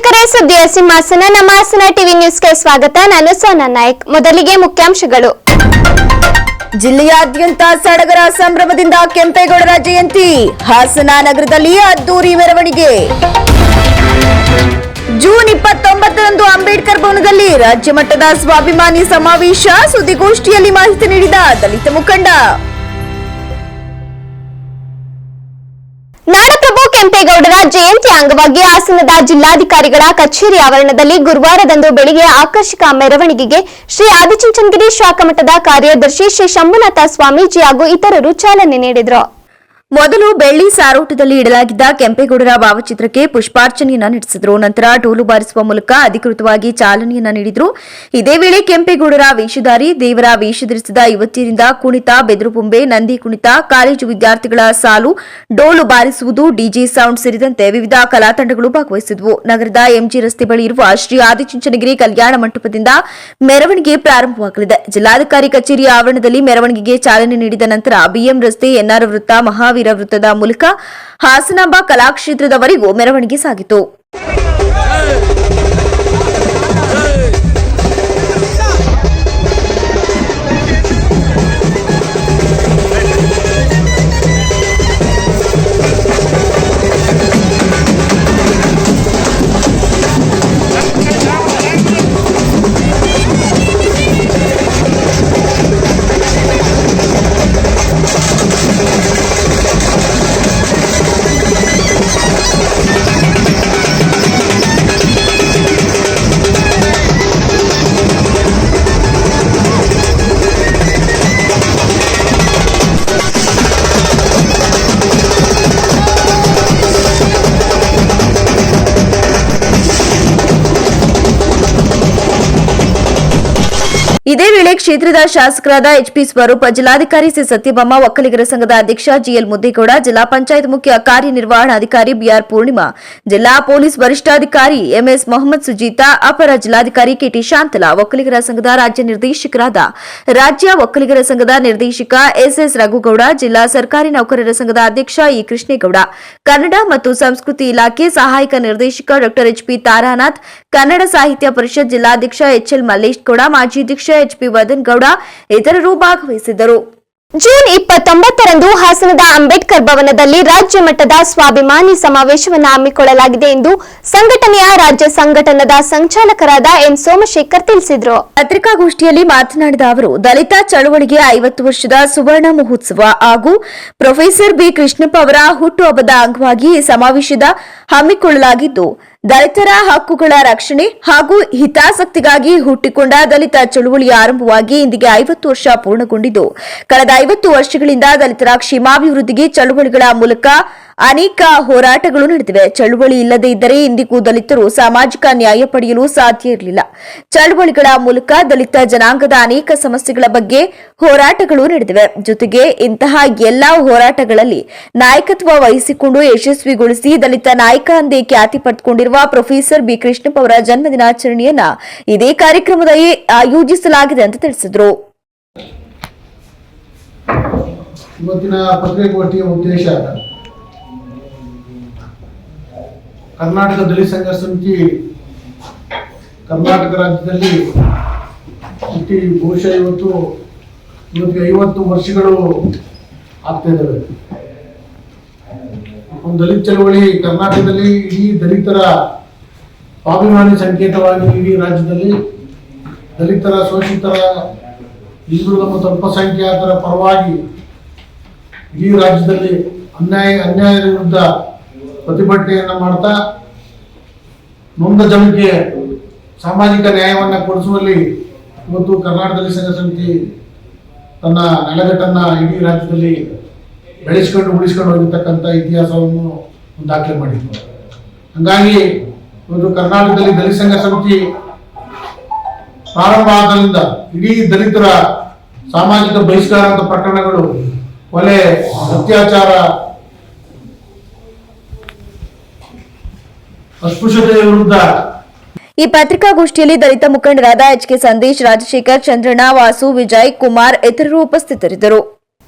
ವೀಕ್ಷಕರೇ, ಸುದ್ದಿಯ ಸಿಂಹಾಸನ ನಮ್ಮ ಹಾಸನ ಟಿವಿ ನ್ಯೂಸ್ಗೆ ಸ್ವಾಗತ. ನಾನು ಸೋನಾ ನಾಯಕ್. ಮೊದಲಿಗೆ ಮುಖ್ಯಾಂಶಗಳು. ಜಿಲ್ಲೆಯಾದ್ಯಂತ ಸಡಗರ ಸಂಭ್ರಮದಿಂದ ಕೆಂಪೇಗೌಡರ ಜಯಂತಿ. ಹಾಸನ ನಗರದಲ್ಲಿ ಅದ್ದೂರಿ ಮೆರವಣಿಗೆ. ಜೂನ್ 29ರಂದು ಅಂಬೇಡ್ಕರ್ ಭವನದಲ್ಲಿ ರಾಜ್ಯ ಮಟ್ಟದ ಸ್ವಾಭಿಮಾನಿ ಸಮಾವೇಶ. ಸುದ್ದಿಗೋಷ್ಠಿಯಲ್ಲಿ ಮಾಹಿತಿ ನೀಡಿದ ದಲಿತ ಮುಖಂಡ. ನಾಡಪ್ರಭು ಕೆಂಪೇಗೌಡರ ಜಯಂತಿ ಅಂಗವಾಗಿ ಹಾಸನದ ಜಿಲ್ಲಾಧಿಕಾರಿಗಳ ಕಚೇರಿ ಆವರಣದಲ್ಲಿ ಗುರುವಾರದಂದು ಬೆಳಿಗ್ಗೆ ಆಕರ್ಷಕ ಮೆರವಣಿಗೆಗೆ ಶ್ರೀ ಆದಿಚುಂಚನಗಿರಿ ಶಾಖಾ ಮಠದ ಕಾರ್ಯದರ್ಶಿ ಶ್ರೀ ಶಂಭುನಾಥ ಸ್ವಾಮೀಜಿ ಹಾಗೂ ಇತರರು ಚಾಲನೆ ನೀಡಿದರು. ಮೊದಲು ಬೆಳ್ಳಿ ಸಾರೋಟದಲ್ಲಿ ಇಡಲಾಗಿದ್ದ ಕೆಂಪೇಗೌಡರ ಭಾವಚಿತ್ರಕ್ಕೆ ಪುಷ್ಪಾರ್ಚನೆಯನ್ನ ನಡೆಸಿದರು. ನಂತರ ಡೋಲು ಬಾರಿಸುವ ಮೂಲಕ ಅಧಿಕೃತವಾಗಿ ಚಾಲನೆಯನ್ನ ನೀಡಿದರು. ಇದೇ ವೇಳೆ ಕೆಂಪೇಗೌಡರ ವೇಷಧಾರಿ, ದೇವರ ವೇಷ ಧರಿಸಿದ ಯುವತಿಯರಿಂದ ಕುಣಿತ, ಬೆದರುಬೊಂಬೆ, ನಂದಿ ಕುಣಿತ, ಕಾಲೇಜು ವಿದ್ಯಾರ್ಥಿಗಳ ಸಾಲು, ಡೋಲು ಬಾರಿಸುವುದು, ಡಿಜೆ ಸೌಂಡ್ ಸೇರಿದಂತೆ ವಿವಿಧ ಕಲಾ ತಂಡಗಳು ಭಾಗವಹಿಸಿದವು. ನಗರದ ಎಂಜಿ ರಸ್ತೆ ಬಳಿ ಇರುವ ಶ್ರೀ ಆದಿಚುಂಚನಗಿರಿ ಕಲ್ಯಾಣ ಮಂಟಪದಿಂದ ಮೆರವಣಿಗೆ ಪ್ರಾರಂಭವಾಗಲಿದೆ. ಜಿಲ್ಲಾಧಿಕಾರಿ ಕಚೇರಿ ಆವರಣದಲ್ಲಿ ಮೆರವಣಿಗೆಗೆ ಚಾಲನೆ ನೀಡಿದ ನಂತರ ಬಿಎಂ ರಸ್ತೆ, ಎನ್ಆರ್ ವೃತ್ತ, ಮಹಾವೀರ ವೃತ್ತದ ಮೂಲಕ ಹಾಸನಾಂಬ ಕಲಾಕ್ಷೇತ್ರದವರೆಗೂ ಮೆರವಣಿಗೆ ಸಾಗಿತು. ಇದೇ ವೇಳೆ ಕ್ಷೇತ್ರದ ಶಾಸಕರಾದ ಎಚ್ಪಿ ಸ್ವರೂಪ್, ಜಿಲ್ಲಾಧಿಕಾರಿ ಸಿ ಸತ್ಯಭಾಮ, ಒಕ್ಕಲಿಗರ ಸಂಘದ ಅಧ್ಯಕ್ಷ ಜಿಎಲ್ ಮುದ್ದೇಗೌಡ, ಜಿಲ್ಲಾ ಪಂಚಾಯತ್ ಮುಖ್ಯ ಕಾರ್ಯನಿರ್ವಹಣಾಧಿಕಾರಿ ಬಿಆರ್ ಪೂರ್ಣಿಮಾ, ಜಿಲ್ಲಾ ಪೊಲೀಸ್ ವರಿಷ್ಠಾಧಿಕಾರಿ ಎಂಎಸ್ ಮೊಹಮ್ಮದ್ ಸುಜೀತಾ, ಅಪರ ಜಿಲ್ಲಾಧಿಕಾರಿ ಕೆಟಿ ಶಾಂತಲಾ, ಒಕ್ಕಲಿಗರ ಸಂಘದ ರಾಜ್ಯ ನಿರ್ದೇಶಕರಾದ ರಾಜ್ಯ ಒಕ್ಕಲಿಗರ ಸಂಘದ ನಿರ್ದೇಶಕ ಎಸ್ಎಸ್ ರಘುಗೌಡ, ಜಿಲ್ಲಾ ಸರ್ಕಾರಿ ನೌಕರರ ಸಂಘದ ಅಧ್ಯಕ್ಷ ಇ ಕೃಷ್ಣೇಗೌಡ, ಕನ್ನಡ ಮತ್ತು ಸಂಸ್ಕೃತಿ ಇಲಾಖೆ ಸಹಾಯಕ ನಿರ್ದೇಶಕ ಡಾ ಎಚ್ಪಿ ತಾರಾನಾಥ್, ಕನ್ನಡ ಸಾಹಿತ್ಯ ಪರಿಷತ್ ಜಿಲ್ಲಾಧ್ಯಕ್ಷ ಎಚ್ಎಲ್ ಮಲ್ಲೇಶ್ ಗೌಡ, ಮಾಜಿ ಅಧ್ಯಕ್ಷ ಎಚ್ಪಿ ವದನ್ ಗೌಡ ಇತರರು ಭಾಗವಹಿಸಿದ್ದರು. ಜೂನ್ 29ರಂದು ಹಾಸನದ ಅಂಬೇಡ್ಕರ್ ಭವನದಲ್ಲಿ ರಾಜ್ಯ ಮಟ್ಟದ ಸ್ವಾಭಿಮಾನಿ ಸಮಾವೇಶವನ್ನು ಹಮ್ಮಿಕೊಳ್ಳಲಾಗಿದೆ ಎಂದು ಸಂಘಟನೆಯ ರಾಜ್ಯ ಸಂಘಟನದ ಸಂಚಾಲಕರಾದ ಎನ್ ಸೋಮಶೇಖರ್ ತಿಳಿಸಿದರು. ಪತ್ರಿಕಾಗೋಷ್ಠಿಯಲ್ಲಿ ಮಾತನಾಡಿದ ಅವರು, ದಲಿತ ಚಳವಳಿಗೆ 50 ವರ್ಷದ ಸುವರ್ಣ ಮಹೋತ್ಸವ ಹಾಗೂ ಪ್ರೊಫೆಸರ್ ಬಿ ಕೃಷ್ಣಪ್ಪ ಅವರ ಹುಟ್ಟುಹಬ್ಬದ ಅಂಗವಾಗಿ ಈ ಸಮಾವೇಶದ ಹಮ್ಮಿಕೊಳ್ಳಲಾಗಿದ್ದು, ದಲಿತರ ಹಕ್ಕುಗಳ ರಕ್ಷಣೆ ಹಾಗೂ ಹಿತಾಸಕ್ತಿಗಾಗಿ ಹುಟ್ಟಿಕೊಂಡ ದಲಿತ ಚಳುವಳಿ ಆರಂಭವಾಗಿ ಇಂದಿಗೆ 50 ವರ್ಷ ಪೂರ್ಣಗೊಂಡಿದ್ದು, ಕಳೆದ 50 ವರ್ಷಗಳಿಂದ ದಲಿತರ ಕ್ಷೇಮಾಭಿವೃದ್ಧಿಗೆ ಚಳುವಳಿಗಳ ಮೂಲಕ ಅನೇಕ ಹೋರಾಟಗಳು ನಡೆದಿವೆ. ಚಳುವಳಿ ಇಲ್ಲದೇ ಇದ್ದರೆ ಇಂದಿಗೂ ದಲಿತರು ಸಾಮಾಜಿಕ ನ್ಯಾಯ ಪಡೆಯಲು ಸಾಧ್ಯ ಇರಲಿಲ್ಲ. ಚಳುವಳಿಗಳ ಮೂಲಕ ದಲಿತ ಜನಾಂಗದ ಅನೇಕ ಸಮಸ್ಯೆಗಳ ಬಗ್ಗೆ ಹೋರಾಟಗಳು ನಡೆದಿವೆ. ಜೊತೆಗೆ ಇಂತಹ ಎಲ್ಲಾ ಹೋರಾಟಗಳಲ್ಲಿ ನಾಯಕತ್ವ ವಹಿಸಿಕೊಂಡು ಯಶಸ್ವಿಗೊಳಿಸಿ ದಲಿತ ನಾಯಕ ಎಂದೇ ಖ್ಯಾತಿ ಪಡೆದುಕೊಂಡಿರುವ ಪ್ರೊಫೆಸರ್ ಬಿ ಕೃಷ್ಣಪ್ಪ ಅವರ ಜನ್ಮ ದಿನಾಚರಣೆಯನ್ನ ಇದೇ ಕಾರ್ಯಕ್ರಮದಲ್ಲಿ ಆಯೋಜಿಸಲಾಗಿದೆ ಅಂತ ತಿಳಿಸಿದರು. ಇವತ್ತಿನ ಪತ್ರಿಕಾಗೋಷ್ಠಿಯ ಉದ್ದೇಶ ಕರ್ನಾಟಕ ದಲಿತ ಸಂಘರ್ಷ ಸಮಿತಿ ಕರ್ನಾಟಕ ರಾಜ್ಯದಲ್ಲಿ ಹುಟ್ಟಿ ಬಹುಶಃ ಇವತ್ತಿಗೆ 50 ವರ್ಷಗಳು ಆಗ್ತಾ ಇದ್ದಾವೆ. ಒಂದು ದಲಿತ ಚಳವಳಿ ಕರ್ನಾಟಕದಲ್ಲಿ ಇಡೀ ದಲಿತರ ಸ್ವಾಭಿಮಾನಿ ಸಂಕೇತವಾಗಿ ಇಡೀ ರಾಜ್ಯದಲ್ಲಿ ದಲಿತರ, ಶೋಷಿತರ, ಹಿಂದುಳಿದ ಮತ್ತು ಅಲ್ಪಸಂಖ್ಯಾತರ ಪರವಾಗಿ ಇಡೀ ರಾಜ್ಯದಲ್ಲಿ ಅನ್ಯಾಯದ ವಿರುದ್ಧ ಪ್ರತಿಭಟನೆಯನ್ನು ಮಾಡ್ತಾ ನೊಂದ ಜನಕ್ಕೆ ಸಾಮಾಜಿಕ ನ್ಯಾಯವನ್ನು ಕೊಡಿಸುವಲ್ಲಿ ಇವತ್ತು ಕರ್ನಾಟಕ ದಲಿತ ಸಂಘ ಸಮಿತಿ ತನ್ನ ನೆಲೆಗಟ್ಟನ್ನು ಇಡೀ ರಾಜ್ಯದಲ್ಲಿ ಉಳಿಸ್ಕೊಂಡು ಹೋಗಿರ್ತಕ್ಕಂಥ ಇತಿಹಾಸವನ್ನು ದಾಖಲೆ ಮಾಡಿತ್ತು. ಹಾಗಾಗಿ ಇವತ್ತು ಕರ್ನಾಟಕದಲ್ಲಿ ದಲಿತ ಸಂಘ ಸಮಿತಿ ಪ್ರಾರಂಭ ಆದ್ರಿಂದ ಇಡೀ ದಲಿತರ ಸಾಮಾಜಿಕ ಬಹಿಷ್ಕಾರ ಪ್ರಕರಣಗಳು, ಕೊಲೆ, ಅತ್ಯಾಚಾರ, ಅಸ್ಪೃಶ್ಯತೆಯ ವಿರುದ್ಧ ಈ ಪತ್ರಿಕಾಗೋಷ್ಠಿಯಲ್ಲಿ ದಲಿತ ಮುಖಂಡರಾದ ಎಚ್ಕೆ ಸಂದೇಶ್, ರಾಜಶೇಖರ್, ಚಂದ್ರಣ್ಣ, ವಾಸು, ವಿಜಯ್ ಕುಮಾರ್ ಇತರರು ಉಪಸ್ಥಿತರಿದ್ದರು.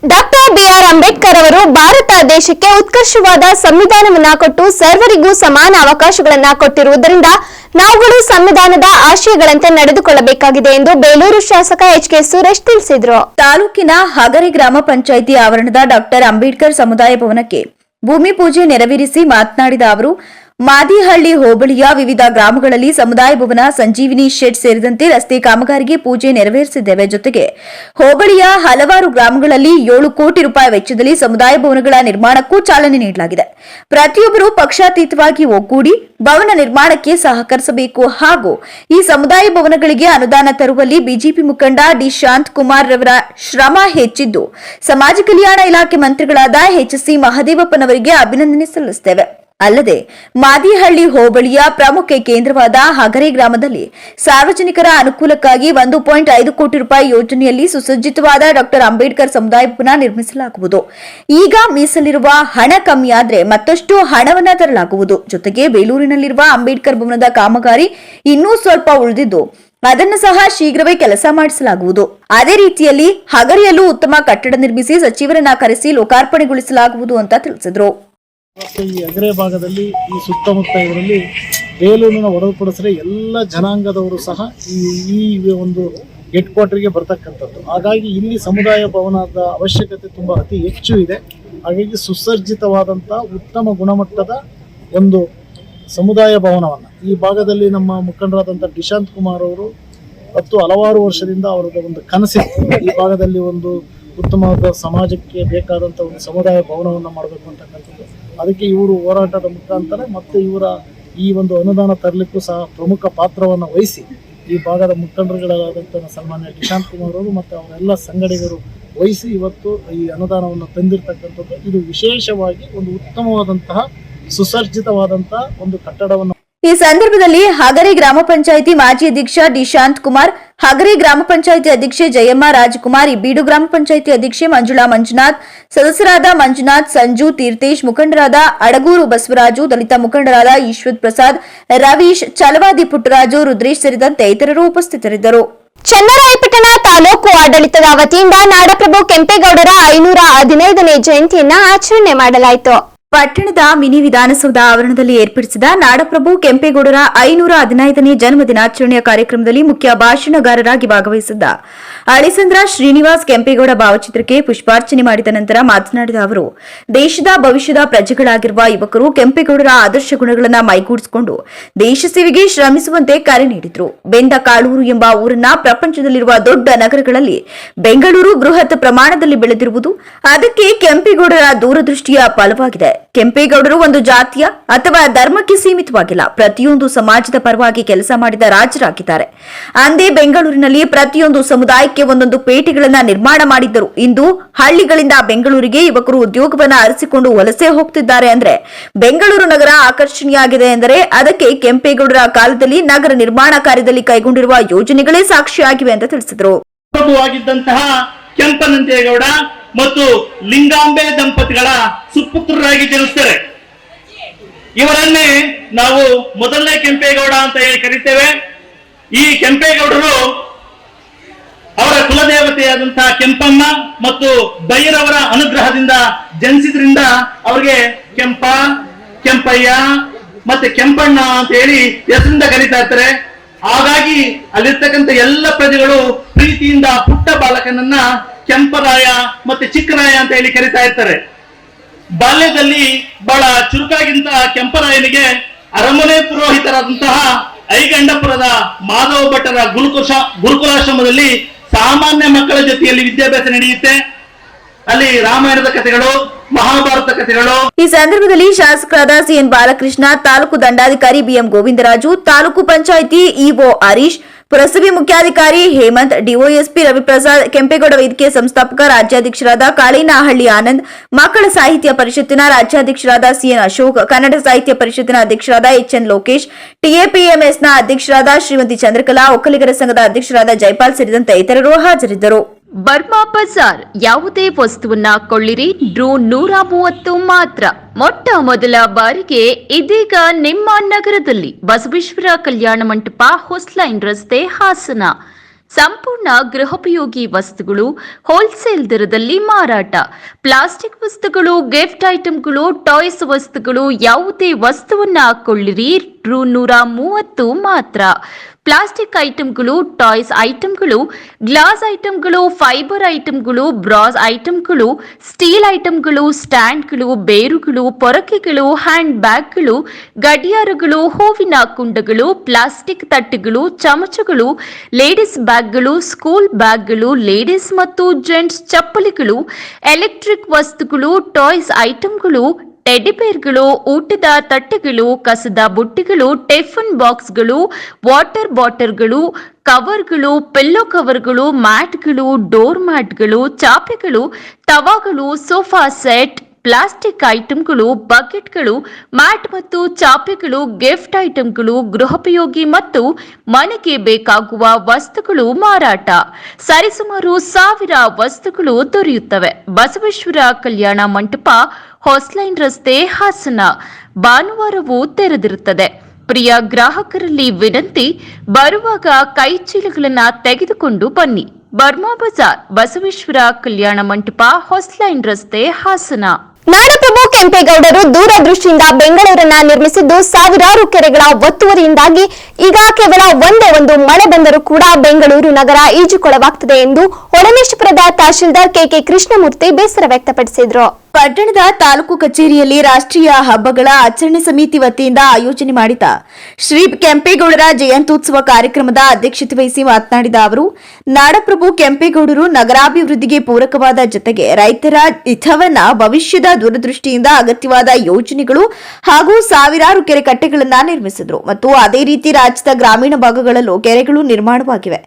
ಡಾಕ್ಟರ್ ಬಿಆರ್ ಅಂಬೇಡ್ಕರ್ ಅವರು ಭಾರತ ದೇಶಕ್ಕೆ ಉತ್ಕರ್ಷವಾದ ಸಂವಿಧಾನವನ್ನ ಕೊಟ್ಟು ಸರ್ವರಿಗೂ ಸಮಾನ ಅವಕಾಶಗಳನ್ನ ಕೊಟ್ಟಿರುವುದರಿಂದ ನಾವುಗಳು ಸಂವಿಧಾನದ ಆಶಯಗಳಂತೆ ನಡೆದುಕೊಳ್ಳಬೇಕಾಗಿದೆ ಎಂದು ಬೇಲೂರು ಶಾಸಕ ಎಚ್ಕೆ ಸುರೇಶ್ ತಿಳಿಸಿದರು. ತಾಲೂಕಿನ ಹಗರಿ ಗ್ರಾಮ ಪಂಚಾಯಿತಿ ಆವರಣದ ಡಾಕ್ಟರ್ ಅಂಬೇಡ್ಕರ್ ಸಮುದಾಯ ಭವನಕ್ಕೆ ಭೂಮಿ ಪೂಜೆ ನೆರವೇರಿಸಿ ಮಾತನಾಡಿದ ಅವರು, ಮಾದಿಹಳ್ಳಿ ಹೋಬಳಿಯ ವಿವಿಧ ಗ್ರಾಮಗಳಲ್ಲಿ ಸಮುದಾಯ ಭವನ, ಸಂಜೀವಿನಿ ಶೆಡ್ ಸೇರಿದಂತೆ ರಸ್ತೆ ಕಾಮಗಾರಿಗೆ ಪೂಜೆ ನೆರವೇರಿಸಿದ್ದೇವೆ. ಜೊತೆಗೆ ಹೋಬಳಿಯ ಹಲವಾರು ಗ್ರಾಮಗಳಲ್ಲಿ 7 ಕೋಟಿ ರೂಪಾಯಿ ವೆಚ್ಚದಲ್ಲಿ ಸಮುದಾಯ ಭವನಗಳ ನಿರ್ಮಾಣಕ್ಕೂ ಚಾಲನೆ ನೀಡಲಾಗಿದೆ. ಪ್ರತಿಯೊಬ್ಬರು ಪಕ್ಷಾತೀತವಾಗಿ ಒಗ್ಗೂಡಿ ಭವನ ನಿರ್ಮಾಣಕ್ಕೆ ಸಹಕರಿಸಬೇಕು ಹಾಗೂ ಈ ಸಮುದಾಯ ಭವನಗಳಿಗೆ ಅನುದಾನ ತರುವಲ್ಲಿ ಬಿಜೆಪಿ ಮುಖಂಡ ಡಿ ಶಾಂತಕುಮಾರ್ ರವರ ಶ್ರಮ ಹೆಚ್ಚಿದ್ದು, ಸಮಾಜ ಕಲ್ಯಾಣ ಇಲಾಖೆ ಮಂತ್ರಿಗಳಾದ ಎಚ್.ಸಿ. ಮಹದೇವಪ್ಪನವರಿಗೆ ಅಭಿನಂದನೆ ಸಲ್ಲಿಸುತ್ತೇವೆ. ಅಲ್ಲದೆ ಮಾದಿಹಳ್ಳಿ ಹೋಬಳಿಯ ಪ್ರಮುಖ ಕೇಂದ್ರವಾದ ಹಗರಿ ಗ್ರಾಮದಲ್ಲಿ ಸಾರ್ವಜನಿಕರ ಅನುಕೂಲಕ್ಕಾಗಿ 1.5 ಕೋಟಿ ರೂಪಾಯಿ ಯೋಜನೆಯಲ್ಲಿ ಸುಸಜ್ಜಿತವಾದ ಡಾಕ್ಟರ್ ಅಂಬೇಡ್ಕರ್ ಸಮುದಾಯ ಭವನ ನಿರ್ಮಿಸಲಾಗುವುದು. ಈಗ ಮೀಸಲಿರುವ ಹಣ ಕಮ್ಮಿಯಾದ್ರೆ ಮತ್ತಷ್ಟು ಹಣವನ್ನ ತರಲಾಗುವುದು. ಜೊತೆಗೆ ಬೇಲೂರಿನಲ್ಲಿರುವ ಅಂಬೇಡ್ಕರ್ ಭವನದ ಕಾಮಗಾರಿ ಇನ್ನೂ ಸ್ವಲ್ಪ ಉಳಿದಿದ್ದು ಅದನ್ನು ಸಹ ಶೀಘ್ರವೇ ಕೆಲಸ ಮಾಡಿಸಲಾಗುವುದು. ಅದೇ ರೀತಿಯಲ್ಲಿ ಹಗರಿಯಲ್ಲೂ ಉತ್ತಮ ಕಟ್ಟಡ ನಿರ್ಮಿಸಿ ಸಚಿವರನ್ನ ಕರೆಸಿ ಲೋಕಾರ್ಪಣೆಗೊಳಿಸಲಾಗುವುದು ಅಂತ ತಿಳಿಸಿದರು. ಈ ಹಗರೆ ಭಾಗದಲ್ಲಿ ಈ ಸುತ್ತಮುತ್ತ ಇದರಲ್ಲಿ ಬೇಲೂರಿನ ಒಡಪಡಿಸರೆ ಎಲ್ಲ ಜನಾಂಗದವರು ಸಹ ಈ ಒಂದು ಹೆಡ್ ಕ್ವಾರ್ಟರ್ಗೆ ಬರ್ತಕ್ಕಂಥದ್ದು. ಹಾಗಾಗಿ ಇಲ್ಲಿ ಸಮುದಾಯ ಭವನದ ಅವಶ್ಯಕತೆ ತುಂಬ ಅತಿ ಹೆಚ್ಚು ಇದೆ. ಹಾಗಾಗಿ ಸುಸಜ್ಜಿತವಾದಂಥ ಉತ್ತಮ ಗುಣಮಟ್ಟದ ಒಂದು ಸಮುದಾಯ ಭವನವನ್ನು ಈ ಭಾಗದಲ್ಲಿ ನಮ್ಮ ಮುಖಂಡರಾದಂಥ ಡಿ ಶಾಂತಕುಮಾರ್ ಅವರು ಹಲವಾರು ವರ್ಷದಿಂದ ಅವರದ ಒಂದು ಕನಸಿತ್ತು. ಈ ಭಾಗದಲ್ಲಿ ಒಂದು ಉತ್ತಮವಾದ ಸಮಾಜಕ್ಕೆ ಬೇಕಾದಂಥ ಒಂದು ಸಮುದಾಯ ಭವನವನ್ನು ಮಾಡಬೇಕು ಅಂತಕ್ಕಂಥದ್ದು. ಅದಕ್ಕೆ ಇವರು ಹೋರಾಟದ ಮುಖಾಂತರ ಮತ್ತು ಇವರ ಈ ಒಂದು ಅನುದಾನ ತರಲಿಕ್ಕೂ ಸಹ ಪ್ರಮುಖ ಪಾತ್ರವನ್ನು ವಹಿಸಿ ಈ ಭಾಗದ ಮುಖಂಡರುಗಳಾದಂಥ ಸನ್ಮಾನ್ಯ ಡಿ ಶಾಂತಕುಮಾರ್ ಅವರು ಮತ್ತು ಅವರೆಲ್ಲ ಸಂಘಟಕರು ವಹಿಸಿ ಇವತ್ತು ಈ ಅನುದಾನವನ್ನು ತಂದಿರತಕ್ಕಂಥದ್ದು. ಇದು ವಿಶೇಷವಾಗಿ ಒಂದು ಉತ್ತಮವಾದಂತಹ ಸುಸಜ್ಜಿತವಾದಂತಹ ಒಂದು ಕಟ್ಟಡವನ್ನು. ಈ ಸಂದರ್ಭದಲ್ಲಿ ಹಗರಿ ಗ್ರಾಮ ಪಂಚಾಯಿತಿ ಮಾಜಿ ಅಧ್ಯಕ್ಷ ಡಿ ಶಾಂತಕುಮಾರ್, ಹಗರಿ ಗ್ರಾಮ ಪಂಚಾಯಿತಿ ಅಧ್ಯಕ್ಷೆ ಜಯಮ್ಮ ರಾಜಕುಮಾರ್, ಬೀಡು ಗ್ರಾಮ ಪಂಚಾಯಿತಿ ಅಧ್ಯಕ್ಷೆ ಮಂಜುಳಾ ಮಂಜುನಾಥ್, ಸದಸ್ಯರಾದ ಮಂಜುನಾಥ್, ಸಂಜು, ತೀರ್ಥೇಶ್, ಮುಖಂಡರಾದ ಅಡಗೂರು ಬಸವರಾಜು, ದಲಿತ ಮುಖಂಡರಾದ ಈಶ್ವರ್ ಪ್ರಸಾದ್, ರವೀಶ್, ಚಲವಾದಿ ಪುಟ್ಟರಾಜು, ರುದ್ರೇಶ್ ಸೇರಿದಂತೆ ಇತರರು ಉಪಸ್ಥಿತರಿದ್ದರು. ಚನ್ನರಾಯಪಟ್ಟಣ ತಾಲೂಕು ಆಡಳಿತದ ವತಿಯಿಂದ ನಾಡಪ್ರಭು ಕೆಂಪೇಗೌಡರ 515ನೇ ಜಯಂತಿಯನ್ನ ಆಚರಣೆ ಮಾಡಲಾಯಿತು. ಪಟ್ಟಣದ ಮಿನಿ ವಿಧಾನಸೌಧ ಆವರಣದಲ್ಲಿ ಏರ್ಪಡಿಸಿದ ನಾಡಪ್ರಭು ಕೆಂಪೇಗೌಡರ 515ನೇ ಜನ್ಮ ದಿನಾಚರಣೆಯ ಕಾರ್ಯಕ್ರಮದಲ್ಲಿ ಮುಖ್ಯ ಭಾಷಣಗಾರರಾಗಿ ಭಾಗವಹಿಸಿದ್ದ ಅಳಿಸಂದ್ರ ಶ್ರೀನಿವಾಸ್ ಕೆಂಪೇಗೌಡ ಭಾವಚಿತ್ರಕ್ಕೆ ಪುಷ್ಪಾರ್ಚನೆ ಮಾಡಿದ ನಂತರ ಮಾತನಾಡಿದ ಅವರು, ದೇಶದ ಭವಿಷ್ಯದ ಪ್ರಜೆಗಳಾಗಿರುವ ಯುವಕರು ಕೆಂಪೇಗೌಡರ ಆದರ್ಶ ಗುಣಗಳನ್ನು ಮೈಗೂಡಿಸಿಕೊಂಡು ದೇಶ ಸೇವೆಗೆ ಶ್ರಮಿಸುವಂತೆ ಕರೆ ನೀಡಿದರು. ಬೆಂದಕಾಳೂರು ಎಂಬ ಊರನ್ನ ಪ್ರಪಂಚದಲ್ಲಿರುವ ದೊಡ್ಡ ನಗರಗಳಲ್ಲಿ ಬೆಂಗಳೂರು ಬೃಹತ್ ಪ್ರಮಾಣದಲ್ಲಿ ಬೆಳೆದಿರುವುದು ಅದಕ್ಕೆ ಕೆಂಪೇಗೌಡರ ದೂರದೃಷ್ಟಿಯ ಫಲವಾಗಿದೆ. ಕೆಂಪೇಗೌಡರು ಒಂದು ಜಾತಿಯ ಅಥವಾ ಧರ್ಮಕ್ಕೆ ಸೀಮಿತವಾಗಿಲ್ಲ, ಪ್ರತಿಯೊಂದು ಸಮಾಜದ ಪರವಾಗಿ ಕೆಲಸ ಮಾಡಿದ ರಾಜರಾಗಿದ್ದಾರೆ. ಅಂದೇ ಬೆಂಗಳೂರಿನಲ್ಲಿ ಪ್ರತಿಯೊಂದು ಸಮುದಾಯಕ್ಕೆ ಒಂದೊಂದು ಪೇಟೆಗಳನ್ನ ನಿರ್ಮಾಣ ಮಾಡಿದ್ದರು. ಇಂದು ಹಳ್ಳಿಗಳಿಂದ ಬೆಂಗಳೂರಿಗೆ ಯುವಕರು ಉದ್ಯೋಗವನ್ನ ಅರಸಿಕೊಂಡು ವಲಸೆ ಹೋಗ್ತಿದ್ದಾರೆ. ಅಂದ್ರೆ ಬೆಂಗಳೂರು ನಗರ ಆಕರ್ಷಣೀಯವಾಗಿದೆ ಎಂದರೆ ಅದಕ್ಕೆ ಕೆಂಪೇಗೌಡರ ಕಾಲದಲ್ಲಿ ನಗರ ನಿರ್ಮಾಣ ಕಾರ್ಯದಲ್ಲಿ ಕೈಗೊಂಡಿರುವ ಯೋಜನೆಗಳೇ ಸಾಕ್ಷಿಯಾಗಿವೆ ಅಂತ ತಿಳಿಸಿದರು. ಕೆಂಪನಂತೇಗೌಡ ಮತ್ತು ಲಿಂಗಾಂಬೆ ದಂಪತಿಗಳ ಸುಪುತ್ರರಾಗಿ ಜನಿಸ್ತಾರೆ. ಇವರನ್ನೇ ನಾವು ಮೊದಲನೇ ಕೆಂಪೇಗೌಡ ಅಂತ ಹೇಳಿ ಕರೀತೇವೆ. ಈ ಕೆಂಪೇಗೌಡರು ಅವರ ಕುಲದೇವತೆಯಾದಂತಹ ಕೆಂಪಮ್ಮ ಮತ್ತು ಭೈರವರ ಅನುಗ್ರಹದಿಂದ ಜನಿಸಿದ್ರಿಂದ ಅವರಿಗೆ ಕೆಂಪ, ಕೆಂಪಯ್ಯ ಮತ್ತೆ ಕೆಂಪಣ್ಣ ಅಂತ ಹೇಳಿ ಹೆಸರಿಂದ ಕರೀತಾ ಇರ್ತಾರೆ. ಹಾಗಾಗಿ ಅಲ್ಲಿರ್ತಕ್ಕಂಥ ಎಲ್ಲ ಪ್ರಜೆಗಳು ಪ್ರೀತಿಯಿಂದ ಪುಟ್ಟ ಬಾಲಕನನ್ನ ಕೆಂಪರಾಯ ಮತ್ತೆ ಚಿಕ್ಕರಾಯ ಅಂತ ಹೇಳಿ ಕರೀತಾ ಇರ್ತಾರೆ. ಬಾಲ್ಯದಲ್ಲಿ ಬಹಳ ಚುರುಕಾಗಿಂತ ಕೆಂಪರಾಯನಿಗೆ ಅರಮನೆ ಪುರೋಹಿತರಾದಂತಹ ಐಗಂಡಪುರದ ಮಾಧವ ಭಟ್ಟರ ಗುರುಕುಲಾಶ್ರಮದಲ್ಲಿ ಸಾಮಾನ್ಯ ಮಕ್ಕಳ ಜೊತೆಯಲ್ಲಿ ವಿದ್ಯಾಭ್ಯಾಸ ನಡೆಯುತ್ತೆ. ಅಲ್ಲಿ ರಾಮಾಯಣದ ಕಥೆಗಳು, ಮಹಾಭಾರತ ಕಥೆಗಳು. ಈ ಸಂದರ್ಭದಲ್ಲಿ ಶಾಸಕರಾದ ಸಿಎನ್ ಬಾಲಕೃಷ್ಣ, ತಾಲೂಕು ದಂಡಾಧಿಕಾರಿ ಬಿಎಂ ಗೋವಿಂದರಾಜು, ತಾಲೂಕು ಪಂಚಾಯಿತಿ ಇಒ ಹರೀಶ್, ಪುರಸಭೆ ಮುಖ್ಯಾಧಿಕಾರಿ ಹೇಮಂತ್, ಡಿಒಎಸ್ಪಿ ರವಿಪ್ರಸಾದ್, ಕೆಂಪೇಗೌಡ ವೇದಿಕೆ ಸಂಸ್ಥಾಪಕ ರಾಜ್ಯಾಧ್ಯಕ್ಷರಾದ ಕಾಳಿನಹಳ್ಳಿ ಆನಂದ್, ಮಕ್ಕಳ ಸಾಹಿತ್ಯ ಪರಿಷತ್ತಿನ ರಾಜ್ಯಾಧ್ಯಕ್ಷರಾದ ಸಿಎನ್ ಅಶೋಕ್, ಕನ್ನಡ ಸಾಹಿತ್ಯ ಪರಿಷತ್ತಿನ ಅಧ್ಯಕ್ಷರಾದ ಎಚ್ಎನ್ ಲೋಕೇಶ್, ಟಿಎಪಿಎಂಎಸ್ನ ಅಧ್ಯಕ್ಷರಾದ ಶ್ರೀಮತಿ ಚಂದ್ರಕಲಾ, ಒಕ್ಕಲಿಗರ ಸಂಘದ ಅಧ್ಯಕ್ಷರಾದ ಜೈಪಾಲ್ ಸೇರಿದಂತೆ ಇತರರು ಹಾಜರಿದ್ದರು. ಬರ್ಮಾ ಬಜಾರ್, ಯಾವುದೇ ವಸ್ತುವನ್ನ ಕೊಳ್ಳಿರಿ, ಡ್ರೂ 130 ಮಾತ್ರ. ಮೊಟ್ಟ ಮೊದಲ ಬಾರಿಗೆ ಇದೀಗ ನಿಮ್ಮ ನಗರದಲ್ಲಿ ಬಸವೇಶ್ವರ ಕಲ್ಯಾಣ ಮಂಟಪ, ಹೊಸ್ಲೈನ್ ರಸ್ತೆ, ಹಾಸನ. ಸಂಪೂರ್ಣ ಗೃಹೋಪಯೋಗಿ ವಸ್ತುಗಳು ಹೋಲ್ಸೇಲ್ ದರದಲ್ಲಿ ಮಾರಾಟ. ಪ್ಲಾಸ್ಟಿಕ್ ವಸ್ತುಗಳು, ಗಿಫ್ಟ್ ಐಟಂಗಳು, ಟಾಯ್ಸ್ ವಸ್ತುಗಳು, ಯಾವುದೇ ವಸ್ತುವನ್ನ ಕೊಳ್ಳಿರಿ ರೂ. 130 ಮಾತ್ರ. ಪ್ಲಾಸ್ಟಿಕ್ ಐಟಂಗಳು, ಟಾಯ್ಸ್ ಐಟಂಗಳು, ಗ್ಲಾಸ್ ಐಟಂಗಳು, ಫೈಬರ್ ಐಟಂಗಳು, ಬ್ರಾಸ್ ಐಟಂಗಳು, ಸ್ಟೀಲ್ ಐಟಂಗಳು, ಸ್ಟ್ಯಾಂಡ್ಗಳು, ಬೇರುಗಳು, ಪೊರಕೆಗಳು, ಹ್ಯಾಂಡ್ ಬ್ಯಾಗ್ಗಳು, ಗಡಿಯಾರಗಳು, ಹೂವಿನ ಕುಂಡಗಳು, ಪ್ಲಾಸ್ಟಿಕ್ ತಟ್ಟೆಗಳು, ಚಮಚಗಳು, ಲೇಡೀಸ್ ಬ್ಯಾಗ್ಗಳು, ಸ್ಕೂಲ್ ಬ್ಯಾಗ್ಗಳು, ಲೇಡೀಸ್ ಮತ್ತು ಜೆಂಟ್ಸ್ ಚಪ್ಪಲಿಗಳು, ಎಲೆಕ್ಟ್ರಿಕ್ ವಸ್ತುಗಳು, ಟಾಯ್ಸ್ ಐಟಂಗಳು, ಟೆಡಿಬೇರ್ಗಳು, ಊಟದ ತಟ್ಟೆಗಳು, ಕಸದ ಬುಟ್ಟಿಗಳು, ಟಿಫನ್ ಬಾಕ್ಸ್ಗಳು, ವಾಟರ್ ಬಾಟಲ್ಗಳು, ಕವರ್ಗಳು, ಪಿಲ್ಲೋ ಕವರ್ಗಳು, ಮ್ಯಾಟ್ಗಳು, ಡೋರ್ ಮ್ಯಾಟ್ಗಳು, ಚಾಪೆಗಳು, ತವಾಗಳು, ಸೋಫಾ ಸೆಟ್, ಪ್ಲಾಸ್ಟಿಕ್ ಐಟಂಗಳು, ಬಕೆಟ್ಗಳು, ಮ್ಯಾಟ್ ಮತ್ತು ಚಾಪೆಗಳು, ಗಿಫ್ಟ್ ಐಟಂಗಳು, ಗೃಹೋಪಯೋಗಿ ಮತ್ತು ಮನೆಗೆ ಬೇಕಾಗುವ ವಸ್ತುಗಳು ಮಾರಾಟ. ಸರಿಸುಮಾರು 1000 ವಸ್ತುಗಳು ದೊರೆಯುತ್ತವೆ. ಬಸವೇಶ್ವರ ಕಲ್ಯಾಣ ಮಂಟಪ, ಹೊಸಲೈನ್ ರಸ್ತೆ, ಹಾಸನ. ಭಾನುವಾರವೂ ತೆರೆದಿರುತ್ತದೆ. ಪ್ರಿಯ ಗ್ರಾಹಕರಲ್ಲಿ ವಿನಂತಿ, ಬರುವಾಗ ಕೈ ಚೀಲಗಳನ್ನು ತೆಗೆದುಕೊಂಡು ಬನ್ನಿ. ಬರ್ಮಾ ಬಜಾರ್, ಬಸವೇಶ್ವರ ಕಲ್ಯಾಣ ಮಂಟಪ, ಹೊಸಲೈನ್ ರಸ್ತೆ, ಹಾಸನ. ನಾಡಪ್ರಭು ಕೆಂಪೇಗೌಡರು ದೂರದೃಷ್ಟಿಯಿಂದ ಬೆಂಗಳೂರನ್ನ ನಿರ್ಮಿಸಿದ್ದು ಸಾವಿರಾರು ಕೆರೆಗಳ ಒತ್ತುವರಿಯಿಂದಾಗಿ ಈಗ ಕೇವಲ ಒಂದೇ ಒಂದು ಮಳೆ ಬಂದರೂ ಕೂಡ ಬೆಂಗಳೂರು ನಗರ ಈಜುಕೊಳವಾಗ್ತದೆ ಎಂದು ಹೊಳೆನರಸೀಪುರದ ತಹಶೀಲ್ದಾರ್ ಕೆಕೆ ಕೃಷ್ಣಮೂರ್ತಿ ಬೇಸರ ವ್ಯಕ್ತಪಡಿಸಿದರು. ಪಟ್ಟಣದ ತಾಲೂಕು ಕಚೇರಿಯಲ್ಲಿ ರಾಷ್ಟ್ರೀಯ ಹಬ್ಬಗಳ ಆಚರಣೆ ಸಮಿತಿ ವತಿಯಿಂದ ಆಯೋಜನೆ ಮಾಡಿದ ಶ್ರೀ ಕೆಂಪೇಗೌಡರ ಜಯಂತ್ಯುತ್ಸವ ಕಾರ್ಯಕ್ರಮದ ಅಧ್ಯಕ್ಷತೆ ವಹಿಸಿ ಮಾತನಾಡಿದ ಅವರು, ನಾಡಪ್ರಭು ಕೆಂಪೇಗೌಡರು ನಗರಾಭಿವೃದ್ಧಿಗೆ ಪೂರಕವಾದ ಜೊತೆಗೆ ರೈತರ ಹಿತವನ್ನ ಭವಿಷ್ಯದ ದೂರದೃಷ್ಟಿಯಿಂದ ಅಗತ್ಯವಾದ ಯೋಜನೆಗಳು ಹಾಗೂ ಸಾವಿರಾರು ಕೆರೆ ಕಟ್ಟೆಗಳನ್ನು ನಿರ್ಮಿಸಿದರು ಮತ್ತು ಅದೇ ರೀತಿ ರಾಜ್ಯದ ಗ್ರಾಮೀಣ ಭಾಗಗಳಲ್ಲೂ ಕೆರೆಗಳು ನಿರ್ಮಾಣವಾಗಿವೆ.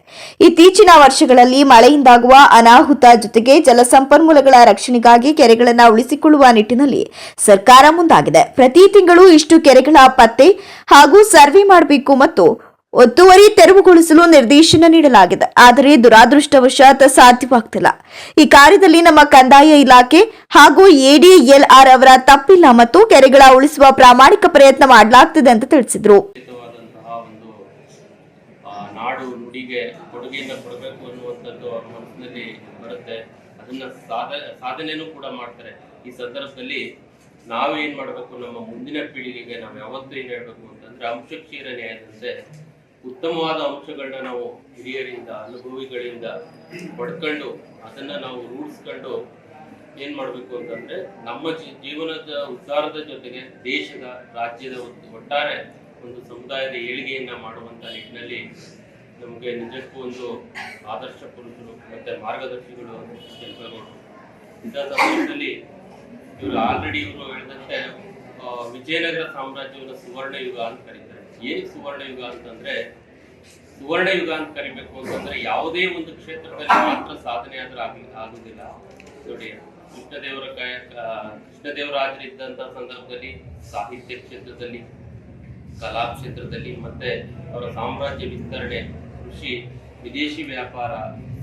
ಇತ್ತೀಚಿನ ವರ್ಷಗಳಲ್ಲಿ ಮಳೆಯಿಂದಾಗುವ ಅನಾಹುತ ಜೊತೆಗೆ ಜಲಸಂಪನ್ಮೂಲಗಳ ರಕ್ಷಣೆಗಾಗಿ ಕೆರೆಗಳನ್ನು ಉಳಿಸಿಕೊಳ್ಳುವ ನಿಟ್ಟಿನಲ್ಲಿ ಸರ್ಕಾರ ಮುಂದಾಗಿದೆ. ಪ್ರತಿ ತಿಂಗಳು ಇಷ್ಟು ಕೆರೆಗಳ ಪತ್ತೆ ಹಾಗೂ ಸರ್ವೆ ಮಾಡಬೇಕು ಮತ್ತು ಒತ್ತುವರಿ ತೆರವುಗೊಳಿಸಲು ನಿರ್ದೇಶನ ನೀಡಲಾಗಿದೆ. ಆದರೆ ದುರಾದೃಷ್ಟವಶಾತ್ ಸಾಧ್ಯವಾಗ್ತಿಲ್ಲ. ಈ ಕಾರ್ಯದಲ್ಲಿ ನಮ್ಮ ಕಂದಾಯ ಇಲಾಖೆ ಹಾಗೂ ಎಡಿಎಲ್ಆರ್ ಅವರ ತಪ್ಪಿಲ್ಲ ಮತ್ತು ಕೆರೆಗಳ ಉಳಿಸುವ ಪ್ರಾಮಾಣಿಕ ಪ್ರಯತ್ನ ಮಾಡಲಾಗ್ತಿದೆ ಅಂತ ತಿಳಿಸಿದರು. ನಾಡು ನುಡಿಗೆ ಕೊಡುಗೆಯನ್ನು ಕೊಡಬೇಕು ಅನ್ನುವಂಥದ್ದು ಅವ್ರ ಮನಸ್ಸಿನಲ್ಲಿ ಬರುತ್ತೆ. ಅದನ್ನ ಸಾಧನೆನೂ ಕೂಡ ಮಾಡ್ತಾರೆ. ಈ ಸಂದರ್ಭದಲ್ಲಿ ನಾವೇನ್ ಮಾಡಬೇಕು, ನಮ್ಮ ಮುಂದಿನ ಪೀಳಿಗೆಗೆ ನಾವು ಯಾವತ್ತೂ ಏನ್ ಹೇಳ್ಬೇಕು ಅಂತಂದ್ರೆ, ಅಂಶಕ್ಷೀರ ನ್ಯಾಯದಂತೆ ಉತ್ತಮವಾದ ಅಂಶಗಳನ್ನ ನಾವು ಹಿರಿಯರಿಂದ, ಅನುಭವಿಗಳಿಂದ ಪಡ್ಕೊಂಡು ಅದನ್ನ ನಾವು ರೂಢಿಸ್ಕೊಂಡು ಏನ್ ಮಾಡ್ಬೇಕು ಅಂತಂದ್ರೆ, ನಮ್ಮ ಜೀವನದ ಉದ್ಧಾರದ ಜೊತೆಗೆ ದೇಶದ, ರಾಜ್ಯದ ಒಟ್ಟಾರೆ ಒಂದು ಸಮುದಾಯದ ಏಳಿಗೆಯನ್ನ ಮಾಡುವಂತ ನಿಟ್ಟಿನಲ್ಲಿ ನಮಗೆ ನಿಜಕ್ಕೂ ಒಂದು ಆದರ್ಶ ಪುರುಷರು ಮತ್ತೆ ಮಾರ್ಗದರ್ಶಿಗಳು ಕೆಂಪೇಗೌಡರು. ಇಂಥ ಸಂದರ್ಭದಲ್ಲಿ ಇವರು ಆಲ್ರೆಡಿ ಇವರು ಹೇಳಿದಂತೆ ವಿಜಯನಗರ ಸಾಮ್ರಾಜ್ಯವನ್ನು ಸುವರ್ಣ ಯುಗ ಅಂತ ಕರೀತಾರೆ. ಏನಕ್ಕೆ ಸುವರ್ಣ ಯುಗ ಅಂತಂದ್ರೆ, ಸುವರ್ಣ ಯುಗ ಅಂತ ಕರಿಬೇಕು ಅಂತಂದ್ರೆ ಯಾವುದೇ ಒಂದು ಕ್ಷೇತ್ರದಲ್ಲಿ ಮಾತ್ರ ಸಾಧನೆ ಆದ್ರೆ ಆಗುದಿಲ್ಲ. ನೋಡಿ, ಕೃಷ್ಣದೇವರಾಜರಿದ್ದಂತ ಸಂದರ್ಭದಲ್ಲಿ ಸಾಹಿತ್ಯ ಕ್ಷೇತ್ರದಲ್ಲಿ, ಕಲಾ ಕ್ಷೇತ್ರದಲ್ಲಿ, ಮತ್ತೆ ಅವರ ಸಾಮ್ರಾಜ್ಯ ವಿಸ್ತರಣೆ, ಕೃಷಿ, ವಿದೇಶಿ ವ್ಯಾಪಾರ,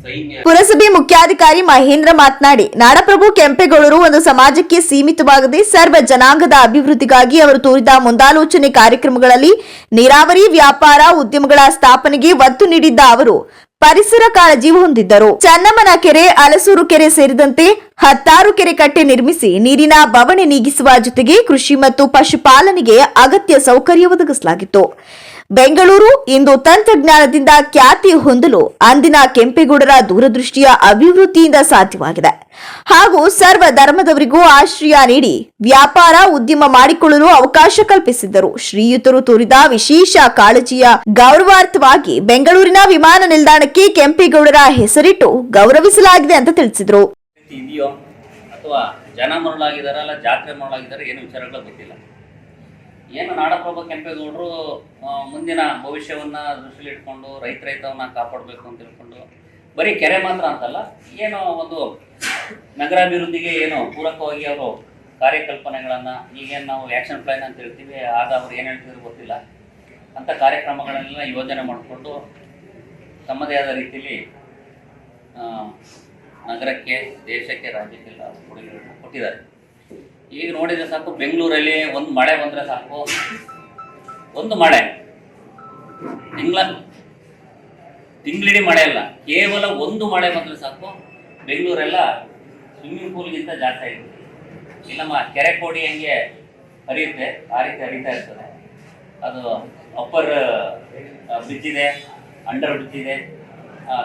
ಸೈನ್ಯ. ಪುರಸಭೆ ಮುಖ್ಯಾಧಿಕಾರಿ ಮಹೇಂದ್ರ ಮಾತನಾಡಿ, ನಾಡಪ್ರಭು ಕೆಂಪೇಗೌಡರು ಒಂದು ಸಮಾಜಕ್ಕೆ ಸೀಮಿತವಾಗದೆ ಸರ್ವ ಜನಾಂಗದ ಅಭಿವೃದ್ಧಿಗಾಗಿ ಅವರು ತೋರಿದ ಮುಂದಾಲೋಚನೆ ಕಾರ್ಯಕ್ರಮಗಳಲ್ಲಿ ನೀರಾವರಿ, ವ್ಯಾಪಾರ, ಉದ್ಯಮಗಳ ಸ್ಥಾಪನೆಗೆ ಒತ್ತು ನೀಡಿದ್ದ ಅವರು ಪರಿಸರ ಕಾಳಜಿ ಹೊಂದಿದ್ದರು. ಚನ್ನಮ್ಮನ ಕೆರೆ, ಅಲಸೂರು ಕೆರೆ ಸೇರಿದಂತೆ 10 ಕೆರೆ ಕಟ್ಟೆ ನಿರ್ಮಿಸಿ ನೀರಿನ ಬವಣೆ ನೀಗಿಸುವ ಜೊತೆಗೆ ಕೃಷಿ ಮತ್ತು ಪಶುಪಾಲನೆಗೆ ಅಗತ್ಯ ಸೌಕರ್ಯ ಒದಗಿಸಲಾಗಿತ್ತು. ಬೆಂಗಳೂರು ಇಂದು ತಂತ್ರಜ್ಞಾನದಿಂದ ಖ್ಯಾತಿ ಹೊಂದಲು ಅಂದಿನ ಕೆಂಪೇಗೌಡರ ದೂರದೃಷ್ಟಿಯ ಅಭಿವೃದ್ಧಿಯಿಂದ ಸಾಧ್ಯವಾಗಿದೆ ಹಾಗೂ ಸರ್ವ ಧರ್ಮದವರಿಗೂ ಆಶ್ರಯ ನೀಡಿ ವ್ಯಾಪಾರ, ಉದ್ಯಮ ಮಾಡಿಕೊಳ್ಳಲು ಅವಕಾಶ ಕಲ್ಪಿಸಿದ್ದರು. ಶ್ರೀಯುತರು ತೋರಿದ ವಿಶೇಷ ಕಾಳಜಿಯ ಗೌರವಾರ್ಥವಾಗಿ ಬೆಂಗಳೂರಿನ ವಿಮಾನ ನಿಲ್ದಾಣಕ್ಕೆ ಕೆಂಪೇಗೌಡರ ಹೆಸರಿಟ್ಟು ಗೌರವಿಸಲಾಗಿದೆ ಅಂತ ತಿಳಿಸಿದರು. ಇದೆಯೋ ಅಥವಾ ಜನ ಮರಳಾಗಿದಾರ, ಅಲ್ಲ ಜಾತ್ರೆ ಮರಳಾಗಿದ್ದಾರೆ, ಏನು ವಿಚಾರಗಳು ಗೊತ್ತಿಲ್ಲ. ಏನು ನಾಡಪ್ರಭು ಕೆಂಪೇಗೌಡರು ಮುಂದಿನ ಭವಿಷ್ಯವನ್ನ ದೃಷ್ಟಿಯಲ್ಲಿ ಇಟ್ಕೊಂಡು ರೈತವನ್ನ ಕಾಪಾಡಬೇಕು ಅಂತ ತಿಳ್ಕೊಂಡು ಬರೀ ಕೆರೆ ಮಾತ್ರ ಅಂತಲ್ಲ, ಏನೋ ಒಂದು ನಗರಾಭಿವೃದ್ಧಿಗೆ ಏನೋ ಪೂರಕವಾಗಿ ಅವರು ಕಾರ್ಯಕಲ್ಪನೆಗಳನ್ನ, ಈಗೇನು ನಾವು ಆ್ಯಕ್ಷನ್ ಪ್ಲಾನ್ ಅಂತ ಹೇಳ್ತೀವಿ, ಆಗ ಅವ್ರು ಏನು ಹೇಳ್ತಿದ್ರು ಗೊತ್ತಿಲ್ಲ, ಅಂಥ ಕಾರ್ಯಕ್ರಮಗಳನ್ನೆಲ್ಲ ಯೋಜನೆ ಮಾಡಿಕೊಂಡು ತಮ್ಮದೇ ಆದ ರೀತಿಯಲ್ಲಿ ನಗರಕ್ಕೆ, ದೇಶಕ್ಕೆ, ರಾಜ್ಯಕ್ಕೆಲ್ಲ ಕೊಡುಗೆಗಳನ್ನು ಕೊಟ್ಟಿದ್ದಾರೆ. ಈಗ ನೋಡಿದರೆ ಸಾಕು, ಬೆಂಗಳೂರಲ್ಲಿ ಒಂದು ಮಳೆ ಬಂದರೆ ಸಾಕು, ಒಂದು ಮಳೆ ತಿಂಗಳಿಡೀ ಮಳೆ ಅಲ್ಲ, ಕೇವಲ ಒಂದು ಮಳೆ ಬಂದರೆ ಸಾಕು ಬೆಂಗಳೂರೆಲ್ಲ ಸ್ವಿಮ್ಮಿಂಗ್ ಪೂಲ್ಗಿಂತ ಜಾಸ್ತಿ ಆಗಿರುತ್ತೆ. ಇಲ್ಲಿ ನಮ್ಮ ಕೆರೆ ಕೋಡಿ ಹೆಂಗೆ ಹರಿಯುತ್ತೆ ಆ ರೀತಿ ಹರಿತಾ ಇರ್ತದೆ. ಅದು ಅಪ್ಪರ್ ಬ್ರಿಡ್ಜ್ ಇದೆ, ಅಂಡರ್ ಬ್ರಿಡ್ಜ್ ಇದೆ.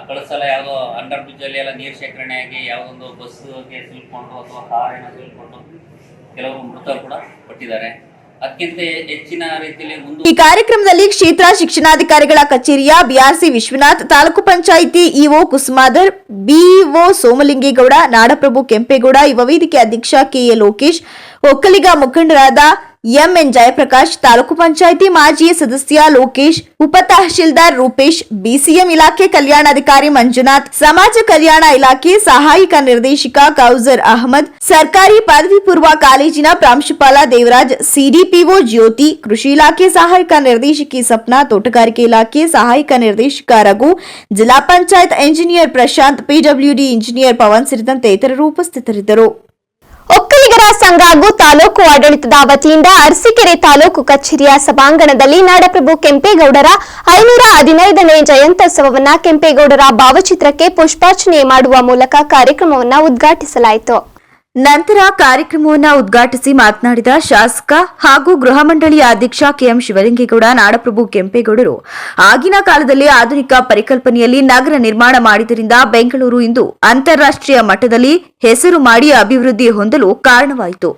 ಕಳಿಸಲ ಯಾವುದೋ ಅಂಡರ್ ಬ್ರಿಡ್ಜಲ್ಲಿ ಎಲ್ಲ ನೀರು ಶೇಖರಣೆ ಆಗಿ ಯಾವುದೊಂದು ಬಸ್ಗೆ ಸಿಲ್ಕೊಂಡು ಅಥವಾ ಕಾರಿನ ಸಿಲ್ಕೊಂಡು ಕೆಲವರು ಮೃತ ಕೂಡ ಪಟ್ಟಿದ್ದಾರೆ. ಅದಕ್ಕಿಂತ ಹೆಚ್ಚಿನ ರೀತಿಯಲ್ಲಿ ಈ ಕಾರ್ಯಕ್ರಮದಲ್ಲಿ ಕ್ಷೇತ್ರ ಶಿಕ್ಷಣಾಧಿಕಾರಿಗಳ ಕಚೇರಿಯ ಬಿಆರ್ಸಿ ವಿಶ್ವನಾಥ್, ತಾಲೂಕು ಪಂಚಾಯಿತಿ ಇಒ ಕುಸುಮಾಧರ್, ಬಿಇಒ ಸೋಮಲಿಂಗೇಗೌಡ, ನಾಡಪ್ರಭು ಕೆಂಪೇಗೌಡ, ಯುವ ವೇದಿಕೆ ಅಧ್ಯಕ್ಷ ಕೆಎ ಲೋಕೇಶ್, ಒಕ್ಕಲಿಗ ಮುಖಂಡರಾದ ಎಂಎನ್ ಜಯಪ್ರಕಾಶ್, ತಾಲೂಕು ಪಂಚಾಯಿತಿ ಮಾಜಿ ಸದಸ್ಯ ಲೋಕೇಶ್, ಉಪ ತಹಶೀಲ್ದಾರ್ ರೂಪೇಶ್, ಬಿಸಿಎಂ ಇಲಾಖೆ ಕಲ್ಯಾಣಾಧಿಕಾರಿ ಮಂಜುನಾಥ್, ಸಮಾಜ ಕಲ್ಯಾಣ ಇಲಾಖೆ ಸಹಾಯಕ ನಿರ್ದೇಶಕ ಕೌಸರ್ ಅಹಮದ್, ಸರ್ಕಾರಿ ಪದವಿ ಪೂರ್ವ ಕಾಲೇಜಿನ ಪ್ರಾಂಶುಪಾಲ ದೇವರಾಜ್, ಸಿಡಿಪಿಒ ಜ್ಯೋತಿ, ಕೃಷಿ ಇಲಾಖೆ ಸಹಾಯಕ ನಿರ್ದೇಶಕಿ ಸಪ್ನಾ, ತೋಟಗಾರಿಕೆ ಇಲಾಖೆ ಸಹಾಯಕ ನಿರ್ದೇಶಕ ರಘು, ಜಿಲ್ಲಾ panchayat engineer Prashant, PWD engineer Pavan ಸೇರಿದಂತೆ ಇತರರು ಉಪಸ್ಥಿತರಿದ್ದರು. ಒಕ್ಕಲಿಗರ ಸಂಘ ಹಾಗೂ ತಾಲೂಕು ಆಡಳಿತದ ವತಿಯಿಂದ ಅರಸೀಕೆರೆ ತಾಲೂಕು ಕಚೇರಿಯ ಸಭಾಂಗಣದಲ್ಲಿ ನಾಡಪ್ರಭು ಕೆಂಪೇಗೌಡರ 515ನೇ ಜಯಂತ್ಯೋತ್ಸವವನ್ನು ಕೆಂಪೇಗೌಡರ ಭಾವಚಿತ್ರಕ್ಕೆ ಪುಷ್ಪಾರ್ಚನೆ ಮಾಡುವ ಮೂಲಕ ಕಾರ್ಯಕ್ರಮವನ್ನು ಉದ್ಘಾಟಿಸಲಾಯಿತು. ನಂತರ ಕಾರ್ಯಕ್ರಮವನ್ನು ಉದ್ಘಾಟಿಸಿ ಮಾತನಾಡಿದ ಶಾಸಕ ಹಾಗೂ ಗೃಹ ಮಂಡಳಿಯ ಅಧ್ಯಕ್ಷ ಕೆಎಂ ಶಿವಲಿಂಗೇಗೌಡ, ನಾಡಪ್ರಭು ಕೆಂಪೇಗೌಡರು ಆಗಿನ ಕಾಲದಲ್ಲಿ ಆಧುನಿಕ ಪರಿಕಲ್ಪನೆಯಲ್ಲಿ ನಗರ ನಿರ್ಮಾಣ ಮಾಡಿದ್ದರಿಂದ ಬೆಂಗಳೂರು ಇಂದು ಅಂತಾರಾಷ್ಟ್ರೀಯ ಮಟ್ಟದಲ್ಲಿ ಹೆಸರು ಮಾಡಿ ಅಭಿವೃದ್ಧಿ ಹೊಂದಲು ಕಾರಣವಾಯಿತು.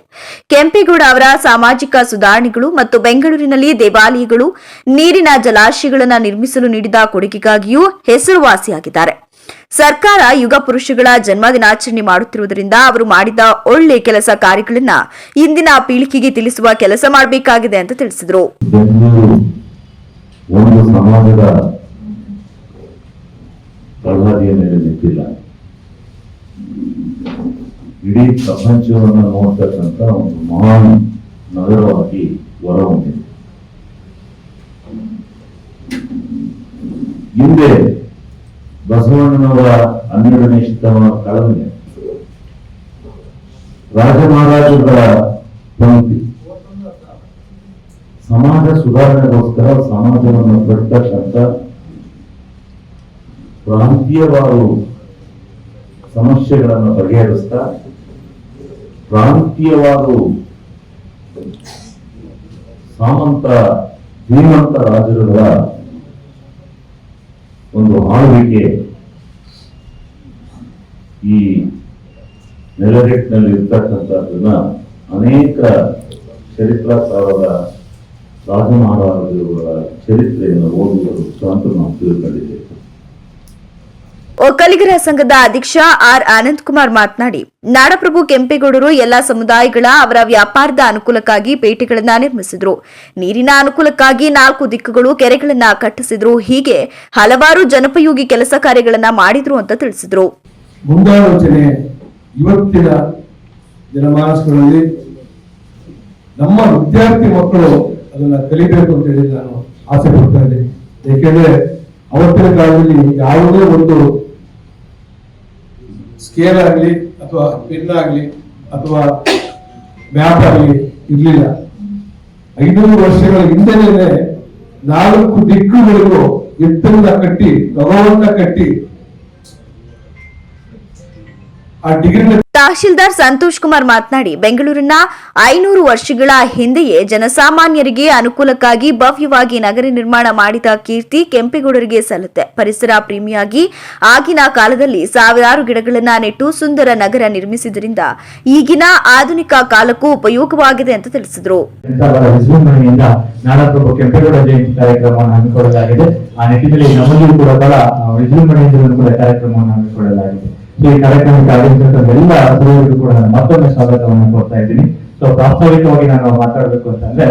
ಕೆಂಪೇಗೌಡ ಅವರ ಸಾಮಾಜಿಕ ಸುಧಾರಣೆಗಳು ಮತ್ತು ಬೆಂಗಳೂರಿನಲ್ಲಿ ದೇವಾಲಯಗಳು, ನೀರಿನ ಜಲಾಶಯಗಳನ್ನು ನಿರ್ಮಿಸಲು ನೀಡಿದ ಕೊಡುಗೆಗಾಗಿಯೂ ಹೆಸರುವಾಸಿಯಾಗಿದ್ದಾರೆ. ಸರ್ಕಾರ ಯುಗ ಪುರುಷಗಳ ಜನ್ಮ ದಿನಾಚರಣೆ ಮಾಡುತ್ತಿರುವುದರಿಂದ ಅವರು ಮಾಡಿದ ಒಳ್ಳೆ ಕೆಲಸ ಕಾರ್ಯಗಳನ್ನ ಇಂದಿನ ಪೀಳಿಗೆಗೆ ತಿಳಿಸುವ ಕೆಲಸ ಮಾಡಬೇಕಾಗಿದೆ ಅಂತ ತಿಳಿಸಿದರು. ಒಂದು ಸಮಾಜದ ಪ್ರಹ್ಲಾದಿಯ ಮೇಲೆ ನಿಂತಿಲ್ಲ, ಇಡೀ ಪ್ರಪಂಚವನ್ನು ನೋಡ್ತಕ್ಕಂಥ ಒಂದು ಮಹಾನ್ ನಗರವಾಗಿ ಹೊರಹೊಮ್ಮಿದೆ. ಹಿಂದೆ ಬಸವಣ್ಣನವರ 12ನೇ ಶತಮಾನ ಕಾಲದಲ್ಲಿ ರಾಜ ಮಹಾರಾಜರುಗಳ ಪಂಕ್ತಿ ಸಮಾಜ ಸುಧಾರಣೆಗೋಸ್ಕರ ಸಮಾಜವನ್ನು ಕಟ್ಟತಕ್ಕಂಥ ಪ್ರಾಂತೀಯವಾರು ಸಮಸ್ಯೆಗಳನ್ನು ಬಗೆಹರಿಸ್ತಾ ಪ್ರಾಂತೀಯವಾರು ಸಾಮಂತ ಶ್ರೀಮಂತ ರಾಜರುಗಳ ಒಂದು ಆಳ್ವಿಕೆ ಈ ನೆಲಗಟ್ಟಿನಲ್ಲಿ ಇರ್ತಕ್ಕಂಥದ್ದನ್ನ ಅನೇಕ ಚರಿತ್ರಕಾರರ ರಾಜ ಮಹಾರಾಜರುಗಳ ಚರಿತ್ರೆಯನ್ನು ಓದುವುದು ಅಂತ ನಾವು ತಿಳ್ಕೊಂಡಿದ್ದೇವೆ. ಒಕ್ಕಲಿಗರ ಸಂಘದ ಅಧ್ಯಕ್ಷ ಆರ್ ಆನಂದ್ ಕುಮಾರ್ ಮಾತನಾಡಿ, ನಾಡಪ್ರಭು ಕೆಂಪೇಗೌಡರು ಎಲ್ಲಾ ಸಮುದಾಯಗಳ ಅವರ ವ್ಯಾಪಾರದ ಅನುಕೂಲಕ್ಕಾಗಿ ಪೇಟೆಗಳನ್ನ ನಿರ್ಮಿಸಿದ್ರು. ನೀರಿನ ಅನುಕೂಲಕ್ಕಾಗಿ 4 ದಿಕ್ಕುಗಳು ಕೆರೆಗಳನ್ನ ಕಟ್ಟಿಸಿದ್ರು. ಹೀಗೆ ಹಲವಾರು ಜನಪಯೋಗಿ ಕೆಲಸ ಕಾರ್ಯಗಳನ್ನ ಮಾಡಿದ್ರು ಅಂತ ತಿಳಿಸಿದ್ರು. ಮುಂದಾಲೋಚನೆ ಇವತ್ತಿನ ಜನಮಾನಸಗಳಲ್ಲಿ ನಮ್ಮ ವಿದ್ಯಾರ್ಥಿ ಮಕ್ಕಳು ಅದನ್ನ ಕಲಿಬೇಕು ಅಂತ ಹೇಳಿ ನಾನು ಆಸೆ ಪಡ್ತಾ ಇದ್ದೀನಿ. ಏಕೆಂದ್ರೆ ಅವತ್ತಿನ ಕಾಲದಲ್ಲಿ ಯಾವುದೇ ಒಂದು ಸ್ಕೇಲ್ ಆಗಲಿ ಅಥವಾ ಪೆನ್ ಆಗಲಿ ಅಥವಾ ಮ್ಯಾಪ್ ಆಗಲಿ ಇರಲಿಲ್ಲ. 500 ವರ್ಷಗಳ ಹಿಂದೆನೇ 4 ದಿಕ್ಕುಗಳಿಗೂ ಎತ್ತರನ್ನ ಕಟ್ಟಿ ತಗವನ್ನ ಕಟ್ಟಿ ಆ ಡಿಗ್ರಿ. ತಹಶೀಲ್ದಾರ್ ಸಂತೋಷ್ ಕುಮಾರ್ ಮಾತನಾಡಿ, ಬೆಂಗಳೂರಿನ 500 ವರ್ಷಗಳ ಹಿಂದೆಯೇ ಜನಸಾಮಾನ್ಯರಿಗೆ ಅನುಕೂಲಕ್ಕಾಗಿ ಭವ್ಯವಾಗಿ ನಗರ ನಿರ್ಮಾಣ ಮಾಡಿದ ಕೀರ್ತಿ ಕೆಂಪೇಗೌಡರಿಗೆ ಸಲ್ಲುತ್ತೆ. ಪರಿಸರ ಪ್ರೇಮಿಯಾಗಿ ಆಗಿನ ಕಾಲದಲ್ಲಿ ಸಾವಿರಾರು ಗಿಡಗಳನ್ನ ನೆಟ್ಟು ಸುಂದರ ನಗರ ನಿರ್ಮಿಸಿದ್ರಿಂದ ಈಗಿನ ಆಧುನಿಕ ಕಾಲಕ್ಕೂ ಉಪಯೋಗವಾಗಿದೆ ಅಂತ ತಿಳಿಸಿದರು. ನಾಡಪ್ರಭು ಕೆಂಪೇಗೌಡ ಜಯಂತಿ ಕಾರ್ಯಕ್ರಮವನ್ನು ಹಮ್ಮಿಕೊಳ್ಳಲಾಗಿದೆ. ಆ ನಿಟ್ಟಿನಲ್ಲಿ ನಮ್ಮಲ್ಲಿಯೂ ಕೂಡ ಬಹಳ ವಿಜೃಂಭಣೆಯಿಂದ ಕೂಡ ಕಾರ್ಯಕ್ರಮವನ್ನು ಹಮ್ಮಿಕೊಳ್ಳಲಾಗಿದೆ. ಈ ಕಾರ್ಯಕ್ರಮಕ್ಕೆ ಆಗಮಿಸಿದಂತ ಎಲ್ಲ ಸದಸ್ಯರಿಗೂ ಕೂಡ ನಾನು ಮತ್ತೊಮ್ಮೆ ಸ್ವಾಗತವನ್ನು ಕೊಡ್ತಾ ಇದ್ದೀನಿ. ಸೊ ಪ್ರಾಸ್ತಾವಿಕವಾಗಿ ನಾನು ಮಾತಾಡಬೇಕು ಅಂತಂದ್ರೆ,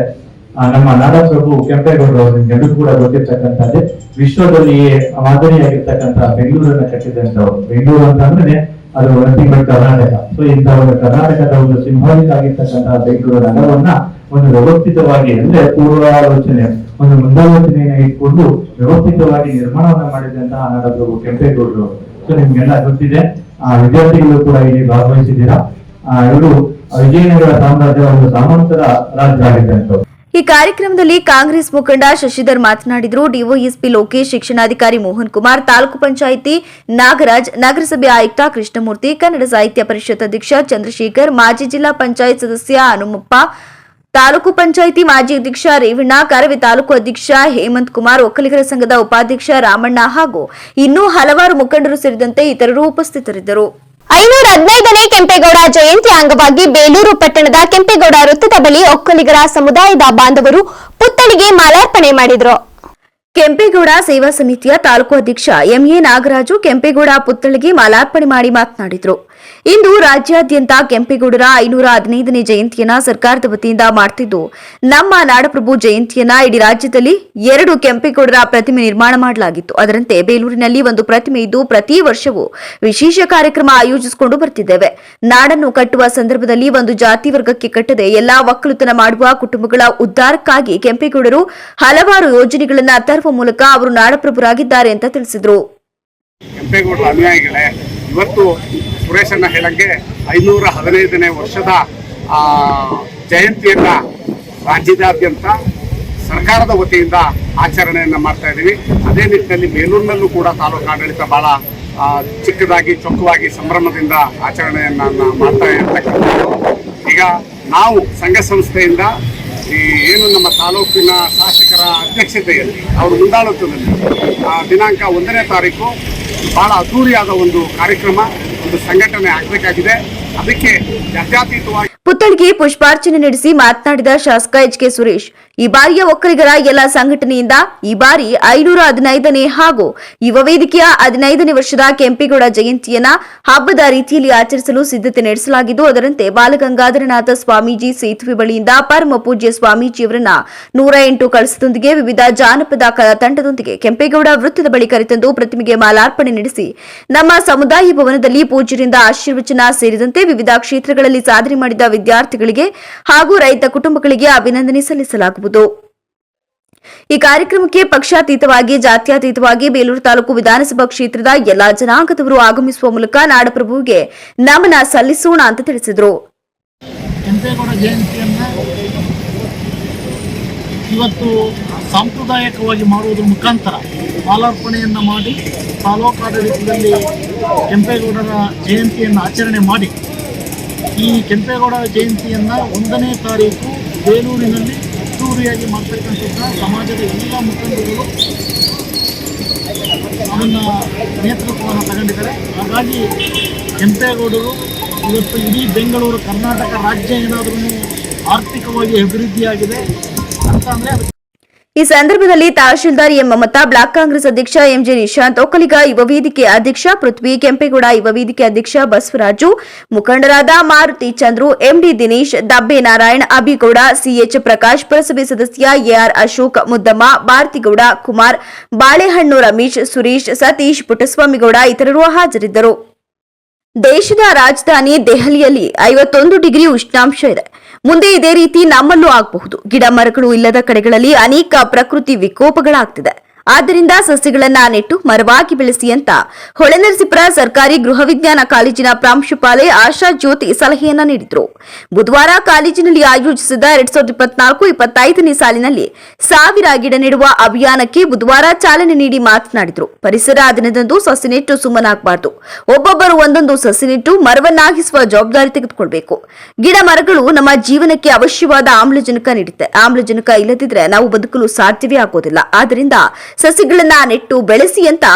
ನಮ್ಮ ನಾಡಪ್ರಭು ಕೆಂಪೇಗೌಡರು ನಿಮ್ಗೆಲ್ಲೂ ಕೂಡ ಗೊತ್ತಿರ್ತಕ್ಕಂಥದ್ದೇ ವಿಶ್ವದಲ್ಲಿಯೇ ಮಾದರಿಯಾಗಿರ್ತಕ್ಕಂಥ ಬೆಂಗಳೂರನ್ನ ಕಟ್ಟಿದಂಥವ್ರು. ಬೆಂಗಳೂರು ಅಂತಂದ್ರೆ ಅದು ನಥಿಂಗ್ ಬಟ್ ಕರ್ನಾಟಕ. ಸೊ ಇಂಥ ಒಂದು ಕರ್ನಾಟಕದ ಒಂದು ಸಿಂಹಾಲಿಕ್ ಆಗಿರ್ತಕ್ಕಂತಹ ಬೆಂಗಳೂರು ನಗರವನ್ನ ಒಂದು ವ್ಯವಸ್ಥಿತವಾಗಿ ಅಂದ್ರೆ ಪೂರ್ವಾಲೋಚನೆ, ಒಂದು ಮುಂದಾಲೋಚನೆಯನ್ನ ಇಟ್ಕೊಂಡು ವ್ಯವಸ್ಥಿತವಾಗಿ ನಿರ್ಮಾಣವನ್ನ ಮಾಡಿದಂತಹ ನಾಡಪ್ರಭು ಕೆಂಪೇಗೌಡರು. ಸೊ ನಿಮ್ಗೆಲ್ಲ ಗೊತ್ತಿದೆ, ವಿದ್ಯಾರ್ಥಿಗಳು ಕೂಡ ಇಲ್ಲಿ ಭಾಗವಹಿಸಿದ್ದೀರಾ. ಇವರು ವಿಜಯನಗರ ಸಾಮ್ರಾಜ್ಯ ಒಂದು ಸಾಮಂತರ ರಾಜ್ಯ ಆಗಿದ್ದಂಥವ್ರು. ಈ ಕಾರ್ಯಕ್ರಮದಲ್ಲಿ ಕಾಂಗ್ರೆಸ್ ಮುಖಂಡ ಶಶಿಧರ್ ಮಾತನಾಡಿದರು. ಡಿವೈಎಸ್ಪಿ ಲೋಕೇಶ್, ಶಿಕ್ಷಣಾಧಿಕಾರಿ ಮೋಹನ್ ಕುಮಾರ್, ತಾಲೂಕು ಪಂಚಾಯಿತಿ ನಾಗರಾಜ್, ನಗರಸಭೆ ಆಯುಕ್ತ ಕೃಷ್ಣಮೂರ್ತಿ, ಕನ್ನಡ ಸಾಹಿತ್ಯ ಪರಿಷತ್ ಅಧ್ಯಕ್ಷ ಚಂದ್ರಶೇಖರ್, ಮಾಜಿ ಜಿಲ್ಲಾ ಪಂಚಾಯತ್ ಸದಸ್ಯ ಹನುಮಪ್ಪ, ತಾಲೂಕು ಪಂಚಾಯಿತಿ ಮಾಜಿ ಅಧ್ಯಕ್ಷ ರೇವಣ್ಣ, ಕರವೇ ತಾಲೂಕು ಅಧ್ಯಕ್ಷ ಹೇಮಂತ್ ಕುಮಾರ್, ಒಕ್ಕಲಿಗರ ಸಂಘದ ಉಪಾಧ್ಯಕ್ಷ ರಾಮಣ್ಣ ಹಾಗೂ ಇನ್ನೂ ಹಲವಾರು ಮುಖಂಡರು ಸೇರಿದಂತೆ ಇತರರು ಉಪಸ್ಥಿತರಿದ್ದರು. 515ನೇ ಕೆಂಪೇಗೌಡ ಜಯಂತಿ ಅಂಗವಾಗಿ ಬೇಲೂರು ಪಟ್ಟಣದ ಕೆಂಪೇಗೌಡ ವೃತ್ತದ ಬಳಿ ಒಕ್ಕಲಿಗರ ಸಮುದಾಯದ ಬಾಂಧವರು ಪುತ್ಥಳಿಗೆ ಮಾಲಾರ್ಪಣೆ ಮಾಡಿದರು. ಕೆಂಪೇಗೌಡ ಸೇವಾ ಸಮಿತಿಯ ತಾಲೂಕು ಅಧ್ಯಕ್ಷ ಎಂಎ ನಾಗರಾಜು ಕೆಂಪೇಗೌಡ ಪುತ್ಥಳಿಗೆ ಮಾಲಾರ್ಪಣೆ ಮಾಡಿ ಮಾತನಾಡಿದರು. ಇಂದು ರಾಜ್ಯಾದ್ಯಂತ ಕೆಂಪೇಗೌಡರ 515ನೇ ಜಯಂತಿಯನ್ನ ಸರ್ಕಾರದ ವತಿಯಿಂದ ಮಾಡುತ್ತಿದ್ದು, ನಮ್ಮ ನಾಡಪ್ರಭು ಜಯಂತಿಯನ್ನ ಇಡೀ ರಾಜ್ಯದಲ್ಲಿ 2 ಕೆಂಪೇಗೌಡರ ಪ್ರತಿಮೆ ನಿರ್ಮಾಣ ಮಾಡಲಾಗಿತ್ತು. ಅದರಂತೆ ಬೇಲೂರಿನಲ್ಲಿ ಒಂದು ಪ್ರತಿಮೆ ಇದ್ದು ಪ್ರತಿ ವರ್ಷವೂ ವಿಶೇಷ ಕಾರ್ಯಕ್ರಮ ಆಯೋಜಿಸಿಕೊಂಡು ಬರ್ತಿದ್ದೇವೆ. ನಾಡನ್ನು ಕಟ್ಟುವ ಸಂದರ್ಭದಲ್ಲಿ ಒಂದು ಜಾತಿ ವರ್ಗಕ್ಕೆ ಕಟ್ಟದೆ ಎಲ್ಲಾ ಒಕ್ಕಲುತನ ಮಾಡುವ ಕುಟುಂಬಗಳ ಉದ್ಧಾರಕ್ಕಾಗಿ ಕೆಂಪೇಗೌಡರು ಹಲವಾರು ಯೋಜನೆಗಳನ್ನು ತರುವ ಮೂಲಕ ಅವರು ನಾಡಪ್ರಭುರಾಗಿದ್ದಾರೆ ಅಂತ ತಿಳಿಸಿದರು. ಕೆಂಪೇಗೌಡರ ಅನುಯಾಯಿಗಳೇ, ಇವತ್ತು ಸುರೇಶನ್ನ ಹೇಳಂಗೆ 515ನೇ ವರ್ಷದ ಜಯಂತಿಯನ್ನ ರಾಜ್ಯದಾದ್ಯಂತ ಸರ್ಕಾರದ ವತಿಯಿಂದ ಆಚರಣೆಯನ್ನು ಮಾಡ್ತಾ ಇದ್ದೀವಿ. ಅದೇ ನಿಟ್ಟಿನಲ್ಲಿ ಬೇಲೂರಿನಲ್ಲೂ ಕೂಡ ತಾಲೂಕು ಆಡಳಿತ ಬಹಳ ಚಿಕ್ಕದಾಗಿ ಚೊಕ್ಕವಾಗಿ ಸಂಭ್ರಮದಿಂದ ಆಚರಣೆಯನ್ನು ಮಾಡ್ತಾ ಇರ್ತಕ್ಕಂಥದ್ದು. ಈಗ ನಾವು ಸಂಘ ಸಂಸ್ಥೆಯಿಂದ ಈ ಏನು ನಮ್ಮ ತಾಲೂಕಿನ ಶಾಸಕರ ಅಧ್ಯಕ್ಷತೆಯಲ್ಲಿ ಅವರ ಮುಂದಾಳತ್ವದಲ್ಲಿ ದಿನಾಂಕ 1ನೇ ತಾರೀಕು ಬಹಳ ಅದ್ದೂರಿಯಾದ ಒಂದು ಕಾರ್ಯಕ್ರಮ, ಒಂದು ಸಂಘಟನೆ ಆಗಬೇಕಾಗಿದೆ. ಅದಕ್ಕೆ ಜಾತ್ಯತೀತವಾಗಿ ಪುತ್ಥಳಿಗೆ ಪುಷ್ಪಾರ್ಚನೆ ನಡೆಸಿ ಮಾತನಾಡಿದ ಶಾಸಕ ಎಚ್.ಕೆ. ಸುರೇಶ್, ಈ ಬಾರಿಯ ಒಕ್ಕಲಿಗರ ಎಲ್ಲ ಸಂಘಟನೆಯಿಂದ ಈ ಬಾರಿ 515ನೇ ಹಾಗೂ ಯುವ ವೇದಿಕೆಯ 15ನೇ ವರ್ಷದ ಕೆಂಪೇಗೌಡ ಜಯಂತಿಯನ್ನ ಹಬ್ಬದ ರೀತಿಯಲ್ಲಿ ಆಚರಿಸಲು ಸಿದ್ಧತೆ ನಡೆಸಲಾಗಿದ್ದು, ಅದರಂತೆ ಬಾಲಗಂಗಾಧರನಾಥ ಸ್ವಾಮೀಜಿ ಸೇತುವೆ ಬಳಿಯಿಂದ ಪರಮ ಪೂಜ್ಯ ಸ್ವಾಮೀಜಿಯವರನ್ನ 108 ಕಳಸದೊಂದಿಗೆ ವಿವಿಧ ಜಾನಪದ ಕಲಾ ತಂಡದೊಂದಿಗೆ ಕೆಂಪೇಗೌಡ ವೃತ್ತದ ಬಳಿ ಕರೆತಂದು ಪ್ರತಿಮೆಗೆ ಮಾಲಾರ್ಪಣೆ ನಡೆಸಿ ನಮ್ಮ ಸಮುದಾಯ ಭವನದಲ್ಲಿ ಪೂಜ್ಯರಿಂದ ಆಶೀರ್ವಚನ ಸೇರಿದಂತೆ ವಿವಿಧ ಕ್ಷೇತ್ರಗಳಲ್ಲಿ ಸಾಧನೆ ಮಾಡಿದ ವಿದ್ಯಾರ್ಥಿಗಳಿಗೆ ಹಾಗೂ ರೈತ ಕುಟುಂಬಗಳಿಗೆ ಅಭಿನಂದನೆ ಸಲ್ಲಿಸಲಾಗುವುದು. ಈ ಕಾರ್ಯಕ್ರಮಕ್ಕೆ ಪಕ್ಷಾತೀತವಾಗಿ ಜಾತ್ಯತೀತವಾಗಿ ಬೇಲೂರು ತಾಲೂಕು ವಿಧಾನಸಭಾ ಕ್ಷೇತ್ರದ ಎಲ್ಲಾ ಜನಾಂಗದವರು ಆಗಮಿಸುವ ಮೂಲಕ ನಾಡಪ್ರಭುವಿಗೆ ನಮನ ಸಲ್ಲಿಸೋಣ ಅಂತ ತಿಳಿಸಿದರು. ಕೆಂಪೇಗೌಡ ಜಯಂತಿಯನ್ನ ಇವತ್ತು ಸಾಂಪ್ರದಾಯಿಕವಾಗಿ ಮಾಡುವುದರ ಮುಖಾಂತರ ಮಾಲಾರ್ಪಣೆಯನ್ನು ಮಾಡಿ ತಾಲೂಕಾಡಳಿತದಲ್ಲಿ ಕೆಂಪೇಗೌಡರ ಜಯಂತಿಯನ್ನು ಆಚರಣೆ ಮಾಡಿ ಈ ಕೆಂಪೇಗೌಡ ಜಯಂತಿಯನ್ನು 1ನೇ ತಾರೀಕು ಬೇಲೂರಿನಲ್ಲಿ ಅದ್ದೂರಿಯಾಗಿ ಮಾಡ್ತಕ್ಕಂಥದ್ದು ಸಮಾಜದ ಎಲ್ಲ ಮುಖಂಡರುಗಳು ಅದನ್ನು ನೇತೃತ್ವವನ್ನು ತಗೊಂಡಿದ್ದಾರೆ. ಹಾಗಾಗಿ ಕೆಂಪೇಗೌಡರು ಇವತ್ತು ಇಡೀ ಬೆಂಗಳೂರು ಕರ್ನಾಟಕ ರಾಜ್ಯ ಏನಾದರೂ ಆರ್ಥಿಕವಾಗಿ ಅಭಿವೃದ್ಧಿಯಾಗಿದೆ ಅಂತಂದರೆ ಈ ಸಂದರ್ಭದಲ್ಲಿ ತಹಶೀಲ್ದಾರ್ ಎಂ ಮಮತಾ, ಬ್ಲಾಕ್ ಕಾಂಗ್ರೆಸ್ ಅಧ್ಯಕ್ಷ ಎಂಜೆ ನಿಶಾಂತ್, ಒಕ್ಕಲಿಗ ಯುವ ವೇದಿಕೆ ಅಧ್ಯಕ್ಷ ಪೃಥ್ವಿ, ಕೆಂಪೇಗೌಡ ಯುವ ವೇದಿಕೆ ಅಧ್ಯಕ್ಷ ಬಸವರಾಜು, ಮುಖಂಡರಾದ ಮಾರುತಿ ಚಂದ್ರು, ಎಂಡಿ ದಿನೇಶ್, ದಬ್ಬೆ ನಾರಾಯಣ್, ಅಭಿಗೌಡ, ಸಿಎಚ್ ಪ್ರಕಾಶ್, ಪುರಸಭೆ ಸದಸ್ಯ ಎಆರ್ ಅಶೋಕ್, ಮುದ್ದಮ್ಮ, ಭಾರತಿಗೌಡ, ಕುಮಾರ್, ಬಾಳೆಹಣ್ಣು ರಮೇಶ್, ಸುರೇಶ್, ಸತೀಶ್, ಪುಟ್ಟಸ್ವಾಮಿಗೌಡ ಇತರರು ಹಾಜರಿದ್ದರು. ದೇಶದ ರಾಜಧಾನಿ ದೆಹಲಿಯಲ್ಲಿ 51 ಡಿಗ್ರಿ ಉಷ್ಣಾಂಶ ಇದೆ. ಮುಂದೆ ಇದೇ ರೀತಿ ನಮ್ಮಲ್ಲೂ ಆಗಬಹುದು. ಗಿಡ ಮರಗಳು ಇಲ್ಲದ ಕಡೆಗಳಲ್ಲಿ ಅನೇಕ ಪ್ರಕೃತಿ ವಿಕೋಪಗಳಾಗ್ತಿದೆ. ಆದ್ದರಿಂದ ಸಸ್ಯಗಳನ್ನ ನೆಟ್ಟು ಮರವಾಗಿ ಬೆಳೆಸಿ ಅಂತ ಹೊಳೆನರಸೀಪುರ ಸರ್ಕಾರಿ ಗೃಹ ವಿಜ್ಞಾನ ಕಾಲೇಜಿನ ಪ್ರಾಂಶುಪಾಲೆ ಆಶಾ ಜ್ಯೋತಿ ಸಲಹೆಯನ್ನ ನೀಡಿದರು. ಬುಧವಾರ ಕಾಲೇಜಿನಲ್ಲಿ ಆಯೋಜಿಸಿದ 2024-25ನೇ ಸಾಲಿನಲ್ಲಿ 1000 ಗಿಡ ನೆಡುವ ಅಭಿಯಾನಕ್ಕೆ ಬುಧವಾರ ಚಾಲನೆ ನೀಡಿ ಮಾತನಾಡಿದರು. ಪರಿಸರ ದಿನದಂದು ಸಸಿ ನೆಟ್ಟು ಸುಮ್ಮನಾಗಬಾರದು. ಒಬ್ಬೊಬ್ಬರು ಒಂದೊಂದು ಸಸಿ ನೆಟ್ಟು ಮರವನ್ನಾಗಿಸುವ ಜವಾಬ್ದಾರಿ ತೆಗೆದುಕೊಳ್ಬೇಕು. ಗಿಡ ಮರಗಳು ನಮ್ಮ ಜೀವನಕ್ಕೆ ಅವಶ್ಯವಾದ ಆಮ್ಲಜನಕ ನೀಡುತ್ತೆ. ಆಮ್ಲಜನಕ ಇಲ್ಲದಿದ್ರೆ ನಾವು ಬದುಕಲು ಸಾಧ್ಯವೇ ಆಗೋದಿಲ್ಲ. ಆದ್ದರಿಂದ ಸಸಿಗಳನ್ನ ನೆಟ್ಟು ಬೆಳೆಸಿ ಅಂತ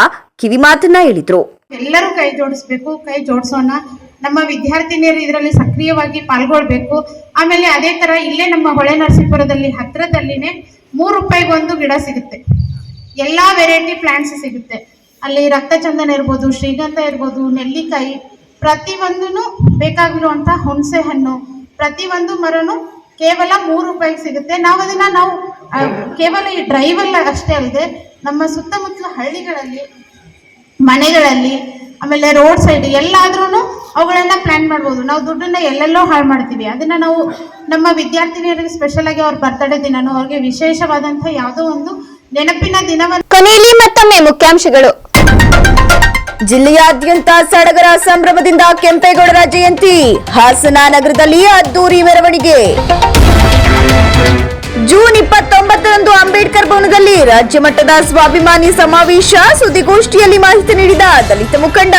ಕಿವಿ ಮಾತನ್ನ ಹೇಳಿದ್ರು. ಎಲ್ಲರೂ ಕೈ ಜೋಡಿಸ್ಬೇಕು, ಕೈ ಜೋಡಿಸೋಣ. ನಮ್ಮ ವಿದ್ಯಾರ್ಥಿನಿಯರು ಇದರಲ್ಲಿ ಸಕ್ರಿಯವಾಗಿ ಪಾಲ್ಗೊಳ್ಬೇಕು. ಆಮೇಲೆ ಅದೇ ತರ ಇಲ್ಲೇ ನಮ್ಮ ಹೊಳೆ ನರಸೀಪುರದಲ್ಲಿ ಹತ್ರದಲ್ಲಿನೇ ₹3 ಗಿಡ ಸಿಗುತ್ತೆ. ಎಲ್ಲಾ ವೆರೈಟಿ ಪ್ಲಾಂಟ್ಸ್ ಸಿಗುತ್ತೆ. ಅಲ್ಲಿ ರಕ್ತಚಂದನ ಇರ್ಬೋದು, ಶ್ರೀಗಂಧ ಇರ್ಬೋದು, ನೆಲ್ಲಿಕಾಯಿ, ಪ್ರತಿಯೊಂದೂ ಬೇಕಾಗಿರುವಂತ ಹುಣಸೆ ಹಣ್ಣು, ಪ್ರತಿಯೊಂದು ಮರನು ಕೇವಲ ₹3 ಸಿಗುತ್ತೆ. ನಾವು ಅದನ್ನ ಕೇವಲ ಈ ಡ್ರೈವಲ್ಲ ಅಷ್ಟೇ ಅಲ್ಲದೆ ನಮ್ಮ ಸುತ್ತಮುತ್ತಲ ಹಳ್ಳಿಗಳಲ್ಲಿ, ಮನೆಗಳಲ್ಲಿ, ಆಮೇಲೆ ರೋಡ್ ಸೈಡ್ ಎಲ್ಲಾದ್ರೂ ಅವುಗಳನ್ನ ಪ್ಲಾನ್ ಮಾಡ್ಬೋದು. ನಾವು ದುಡ್ಡನ್ನ ಎಲ್ಲೆಲ್ಲೋ ಹಾಳು ಮಾಡ್ತೀವಿ. ಅದನ್ನ ನಾವು ನಮ್ಮ ವಿದ್ಯಾರ್ಥಿನಿಯರಿಗೆ ಸ್ಪೆಷಲ್ ಆಗಿ ಅವ್ರ ಬರ್ತಡೇ ದಿನನೂ ಅವ್ರಿಗೆ ವಿಶೇಷವಾದಂಥ ಯಾವುದೋ ಒಂದು ನೆನಪಿನ ದಿನವನ್ನು. ಕೊನೆಯಲ್ಲಿ ಮತ್ತೊಮ್ಮೆ ಮುಖ್ಯಾಂಶಗಳು. ಜಿಲ್ಲೆಯಾದ್ಯಂತ ಸಡಗರ ಸಂಭ್ರಮದಿಂದ ಕೆಂಪೇಗೌಡರ ಜಯಂತಿ. ಹಾಸನ ನಗರದಲ್ಲಿ ಅದ್ದೂರಿ ಮೆರವಣಿಗೆ. ಜೂನ್ 29ರಂದು ಅಂಬೇಡ್ಕರ್ ಭವನದಲ್ಲಿ ರಾಜ್ಯ ಮಟ್ಟದ ಸ್ವಾಭಿಮಾನಿ ಸಮಾವೇಶ. ಸುದ್ದಿಗೋಷ್ಠಿಯಲ್ಲಿ ಮಾಹಿತಿ ನೀಡಿದ ದಲಿತ ಮುಖಂಡ